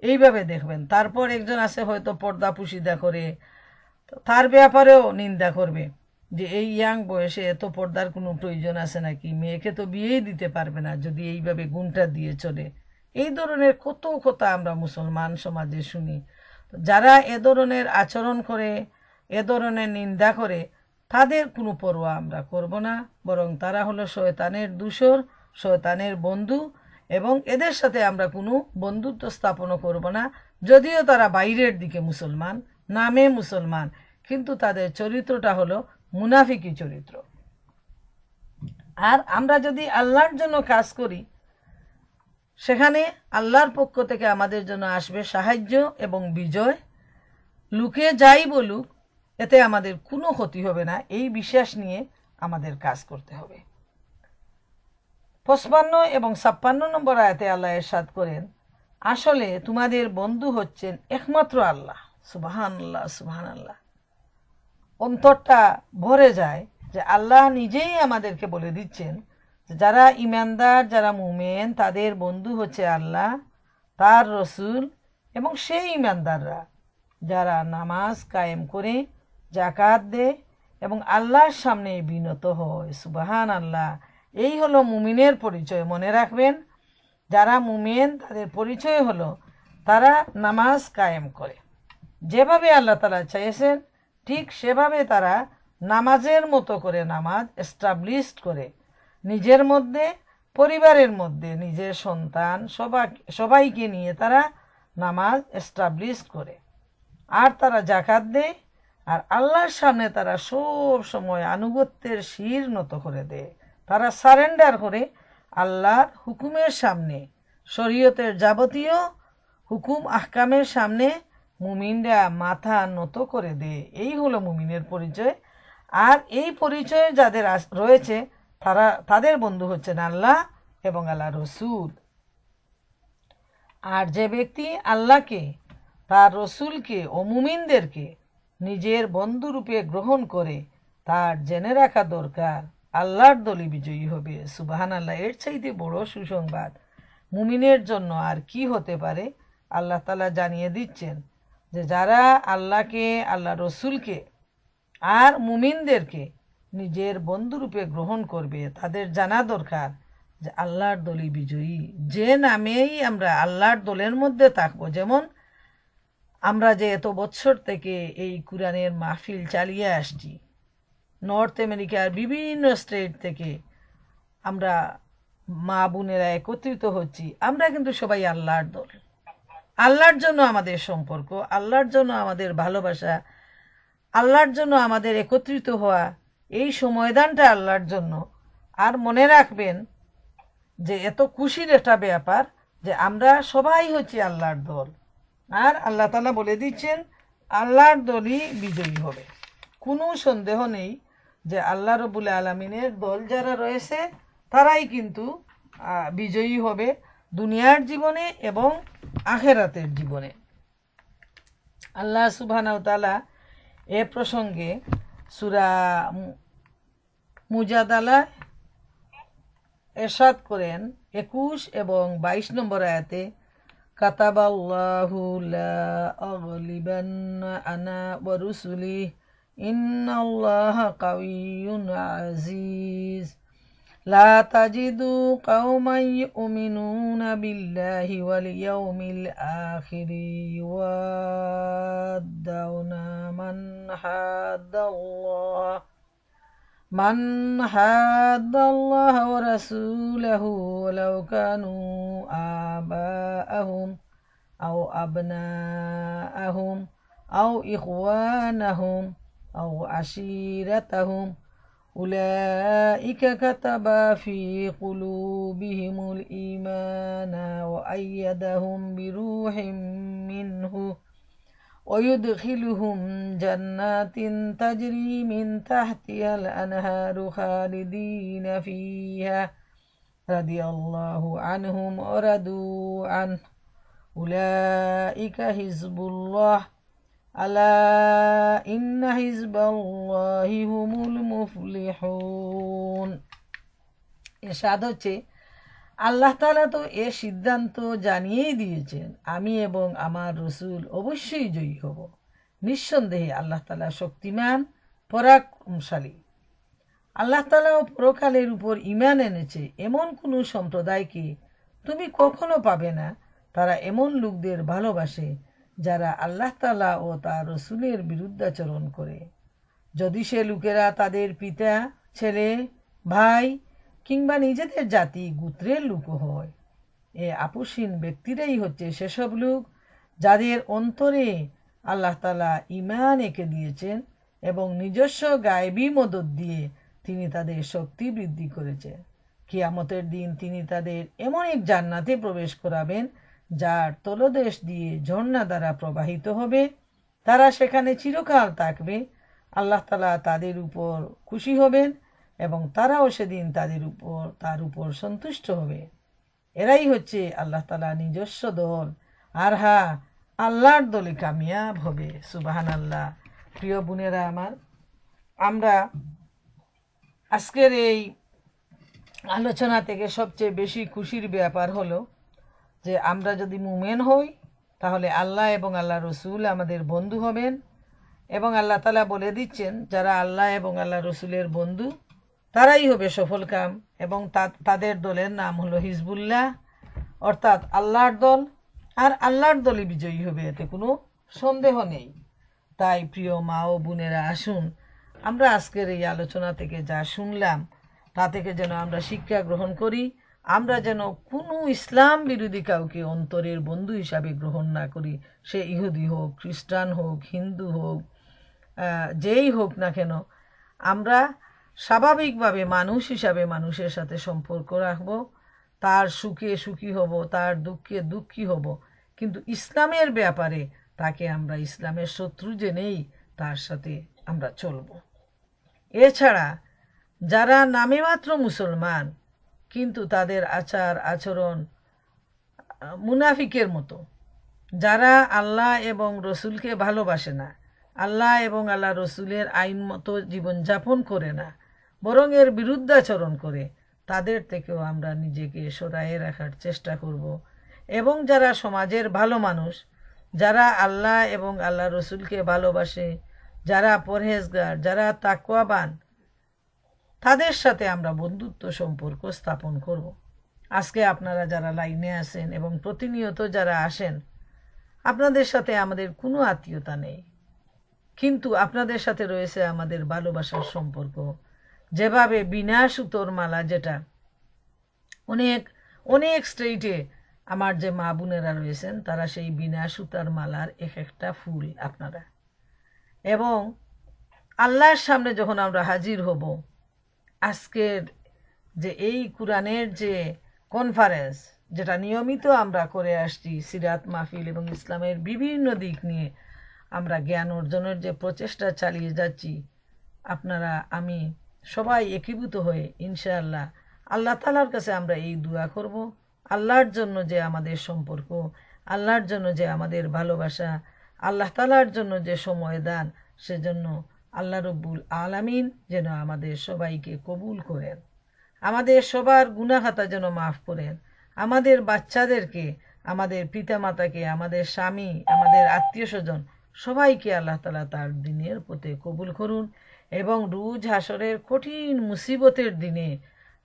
এইভাবে দেখবেন। তারপর একজন আছে হয়তো পর্দা পুশিদা করে, তার ব্যাপারেও নিন্দা করবে যে এই ইয়াং বয়সে এত পর্দার কোনো প্রয়োজন আছে নাকি, মেয়েকে তো বিয়েই দিতে পারবে না যদি এইভাবে গুণটা দিয়ে চলে। এই ধরনের কত কথা আমরা মুসলমান সমাজে শুনি। যারা এ ধরনের আচরণ করে, এ ধরনের নিন্দা করে, তাদের কোনো পরোয়া আমরা করব না, বরং তারা হলো শয়তানের দূষর, শয়তানের বন্ধু, এবং এদের সাথে আমরা কোনো বন্ধুত্ব স্থাপনও করব না। যদিও তারা বাইরের দিকে মুসলমান, নামে মুসলমান, কিন্তু তাদের চরিত্রটা হলো মুনাফিকি চরিত্র। আর আমরা যদি আল্লাহর জন্য কাজ করি, সেখানে আল্লাহর পক্ষ থেকে আমাদের জন্য আসবে সাহায্য এবং বিজয়। লোকে যাই বলুক, এতে আমাদের কোনো ক্ষতি হবে না, এই বিশ্বাস নিয়ে আমাদের কাজ করতে হবে। 55 এবং 56 নম্বর আয়াতে আল্লাহ ইরশাদ করেন, আসলে তোমাদের বন্ধু হচ্ছেন একমাত্র আল্লাহ। সুবহানাল্লাহ, সুবহানাল্লাহ। অন্তরটা ভরে যায় যে আল্লাহ নিজেই আমাদেরকে বলে দিচ্ছেন যে যারা ইমানদার, যারা মুমিন, তাদের বন্ধু হচ্ছে আল্লাহ, তার রসুল এবং সেই ইমানদাররা যারা নামাজ কায়েম করে, জাকাত দেয় এবং আল্লাহর সামনে বিনত হয়। সুবহানাল্লাহ। এই হলো মুমিনের পরিচয়। মনে রাখবেন, যারা মুমিন তাদের পরিচয় হলো তারা নামাজ কায়েম করে, যেভাবে আল্লাহ তাআলা চাইছেন ঠিক সেভাবে তারা নামাজের মতো করে নামাজ এস্টাবলিশড করে, নিজের মধ্যে, পরিবারের মধ্যে, নিজের সন্তান সবাইকে নিয়ে তারা নামাজ এস্টাবলিশড করে। আর তারা জাকাত দেয়, আর আল্লাহর সামনে তারা সব সময় আনুগত্যের শির নত করে দেয়। তারা সারেন্ডার করে আল্লাহর হুকুমের সামনে, শরীয়তের যাবতীয় হুকুম আহকামের সামনে মুমিনরা মাথা নত করে দেয়। এই হলো মুমিনের পরিচয়। আর এই পরিচয় যাদের রয়েছে তাদের বন্ধু হচ্ছেন আল্লাহ এবং আল্লাহ রসুল। আর যে ব্যক্তি আল্লাহকে, তার রসুলকে ও মুমিনদেরকে নিজের বন্ধুরূপে গ্রহণ করে, তার জেনে রাখা দরকার আল্লাহর দলই বিজয়ী হবে। সুবহানাল্লাহ। এর চাইতে বড় সুসংবাদ মুমিনের জন্য আর কি হতে পারে? আল্লাহ তাআলা জানিয়ে দিচ্ছেন যে যারা আল্লাহকে, আল্লাহ রসুলকে আর মুমিনদেরকে নিজের বন্ধুরূপে গ্রহণ করবে, তাদের জানা দরকার যে আল্লাহর দলই বিজয়ী। যে নামেই আমরা আল্লাহর দলের মধ্যে থাকবো, যেমন আমরা যে এত বছর থেকে এই কুরআনের মাহফিল চালিয়ে আসছি, নর্থ আমেরিকার বিভিন্ন স্টেট থেকে আমরা মা বোনেরা একত্রিত হচ্ছি, আমরা কিন্তু সবাই আল্লাহর দল। আল্লাহর জন্য আমাদের সম্পর্ক, আল্লাহর জন্য আমাদের ভালোবাসা, আল্লাহর জন্য আমাদের একত্রিত হওয়া, এই সময়দানটা আল্লাহর জন্য। আর মনে রাখবেন যে এত খুশির একটা ব্যাপার যে আমরা সবাই হচ্ছি আল্লাহর দল। আর আল্লাহ তাআলা বলে দিচ্ছেন আল্লাহর দলই বিজয়ী হবে। কোনো সন্দেহ নেই যে আল্লাহ রব্বুল আলামিনের দল যারা রয়েছে তারাই কিন্তু বিজয়ী হবে দুনিয়ার জীবনে এবং আখেরাতের জীবনে। আল্লাহ সুবহানাহু ওয়া তাআলা এ প্রসঙ্গে সূরা মুজাদালা ইরশাদ করেন 21 এবং 22 নম্বর আয়াতে, কাতাবাল্লাহু লা আগলিবান্না আনা ওয়া রুসুলি ইন্নাল্লাহা কাওয়িয়্যুন আজিজ লা তাজিদু কওমান ইউমিনুনা বিল্লাহি ওয়াল ইয়াউমিল আখিরি ইউয়াদ্দাউনা মান হাদাল্লাহ من حاد الله ورسوله ولو كانوا آباءهم أو أبناءهم أو إخوانهم أو عشيرتهم أولئك كتب في قلوبهم الإيمان وأيدهم بروح منه ويدخلهم جنات تجري من تحتها الأنهار خالدين فيها رضي الله عنهم ورضوا عنه أولئك حزب الله ألا إن حزب الله هم المفلحون। এরশাদ হচ্ছে আল্লাহ তাআলা তো এ সিদ্ধান্ত জানিয়েই দিয়েছেন, আমি এবং আমার রসুল অবশ্যই জয়ী হব। নিঃসন্দেহে আল্লাহ তাআলা শক্তিমান পরাক্রমশালী। আল্লাহ তাআলা পরকালের উপর ঈমান এনেছে এমন কোনো সম্প্রদায়কে তুমি কখনো পাবে না তারা এমন লোকদের ভালোবাসে যারা আল্লাহ তাআলা ও তার রসুলের বিরুদ্ধাচরণ করে, যদি সে লোকেরা তাদের পিতা, ছেলে, ভাই কিংবা নিজেদের জাতি গোত্রের লোক হয়। এ আপোষহীন ব্যক্তিরাই হচ্ছে সেসব লোক যাদের অন্তরে আল্লাহ তাআলা ঈমান এঁকে দিয়েছেন এবং নিজস্ব গায়েবী মদদ দিয়ে তিনি তাদের শক্তি বৃদ্ধি করেছেন। কিয়ামতের দিন তিনি তাদের এমন এক জান্নাতে প্রবেশ করাবেন যার তলদেশ দিয়ে ঝর্ণা দ্বারা প্রবাহিত হবে, তারা সেখানে চিরকাল থাকবে। আল্লাহ তাআলা তাদের উপর খুশি হবেন এবং তারাও সেদিন তার উপর সন্তুষ্ট হবে। এরাই হচ্ছে আল্লাহ তাআলা নিজস্ব দল, আর হ্যাঁ, আল্লাহর দলে কামিয়াব হবে। সুবহানাল্লাহ। প্রিয় বোনেরা আমার, আমরা আজকের এই আলোচনা থেকে সবচেয়ে বেশি খুশির ব্যাপার হলো যে আমরা যদি মুমিন হই তাহলে আল্লাহ এবং আল্লাহ রসুল আমাদের বন্ধু হবেন, এবং আল্লাহ তাআলা বলে দিচ্ছেন যারা আল্লাহ এবং আল্লাহ রসুলের বন্ধু তারাই হবে সফলকাম, এবং তাদের দলের নাম হলো হিজবুল্লাহ, অর্থাৎ আল্লাহর দল। আর আল্লাহর দলই বিজয়ী হবে, এতে কোনো সন্দেহ নেই। তাই প্রিয় মা ও বোনেরা, আসুন আমরা আজকের এই আলোচনা থেকে যা শুনলাম তা থেকে যেন আমরা শিক্ষা গ্রহণ করি। আমরা যেন কোনো ইসলাম বিরোধী কাউকে অন্তরের বন্ধু হিসাবে গ্রহণ না করি, সে ইহুদি হোক, খ্রিস্টান হোক, হিন্দু হোক, যেই হোক না কেন। আমরা স্বাভাবিকভাবে মানুষ হিসাবে মানুষের সাথে সম্পর্ক রাখব, তার সুখে সুখী হব, তার দুঃখে দুঃখী হব, কিন্তু ইসলামের ব্যাপারে তাকে আমরা ইসলামের শত্রু জেনেই তার সাথে আমরা চলব। এছাড়া যারা নামে মাত্র মুসলমান কিন্তু তাদের আচার আচরণ মুনাফিকের মতো, যারা আল্লাহ এবং রসুলকে ভালোবাসে না, আল্লাহ এবং আল্লাহ রসুলের আইন মতো জীবনযাপন করে না, বরং এর বিরুদ্ধাচরণ করে, তাদের থেকেও আমরা নিজেকে সরায়ে রাখার চেষ্টা করব। এবং যারা সমাজের ভালো মানুষ, যারা আল্লাহ এবং আল্লাহ রসুলকে ভালোবাসে, যারা পরহেজগার, যারা তাকওয়াবান, তাদের সাথে আমরা বন্ধুত্ব সম্পর্ক স্থাপন করব। আজকে আপনারা যারা লাইনে আছেন এবং প্রতিনিয়ত যারা আসেন, আপনাদের সাথে আমাদের কোনো আত্মীয়তা নেই, কিন্তু আপনাদের সাথে রয়েছে আমাদের ভালোবাসার সম্পর্ক। যেভাবে বিনা সুতোর মালা, যেটা অনেক অনেক স্টেটে আমার যে মা বোনেরা রয়েছেন তারা সেই বিনা সুতার মালার এক একটা ফুল আপনারা, এবং আল্লাহর সামনে যখন আমরা হাজির হব, আজকের যে এই কোরআনের যে কনফারেন্স যেটা নিয়মিত আমরা করে আসছি, সিরাত মাহফিল এবং ইসলামের বিভিন্ন দিক নিয়ে আমরা জ্ঞান অর্জনের যে প্রচেষ্টা চালিয়ে যাচ্ছি, আপনারা আমি সবাই একীভূত হয়ে ইনশাআল্লাহ আল্লাহ তাআলার কাছে আমরা এই দোয়া করব, আল্লাহর জন্য যে আমাদের সম্পর্ক, আল্লাহর জন্য যে আমাদের ভালোবাসা, আল্লাহ তাআলার জন্য যে সময় দান, সেজন্য আল্লাহ রব্বুল আলামিন যেন আমাদের সবাইকে কবুল করেন, আমাদের সবার গুনাহ খাতা যেন মাফ করেন, আমাদের বাচ্চাদেরকে, আমাদের পিতামাতাকে, আমাদের স্বামী, আমাদের আত্মীয় স্বজন সবাইকে আল্লাহ তাআলা তার দিনের পথে কবুল করুন, এবং রোজ হাসরের কঠিন মুসিবতের দিনে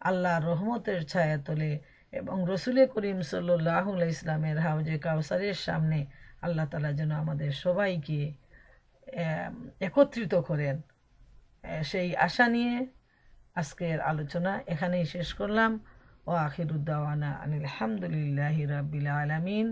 আল্লাহর রহমতের ছায়াতলে এবং রসুল করিম সাল্লাল্লাহু আলাইহি ইসলামের হাউজে কাউসারের সামনে আল্লাহ তাআলা যেন আমাদের সবাইকে একত্রিত করেন। সেই আশা নিয়ে আজকের আলোচনা এখানেই শেষ করলাম। ও আখিরুদ্দাওয়ানা আনিল হামদুলিল্লাহি রাব্বিল আলামিন।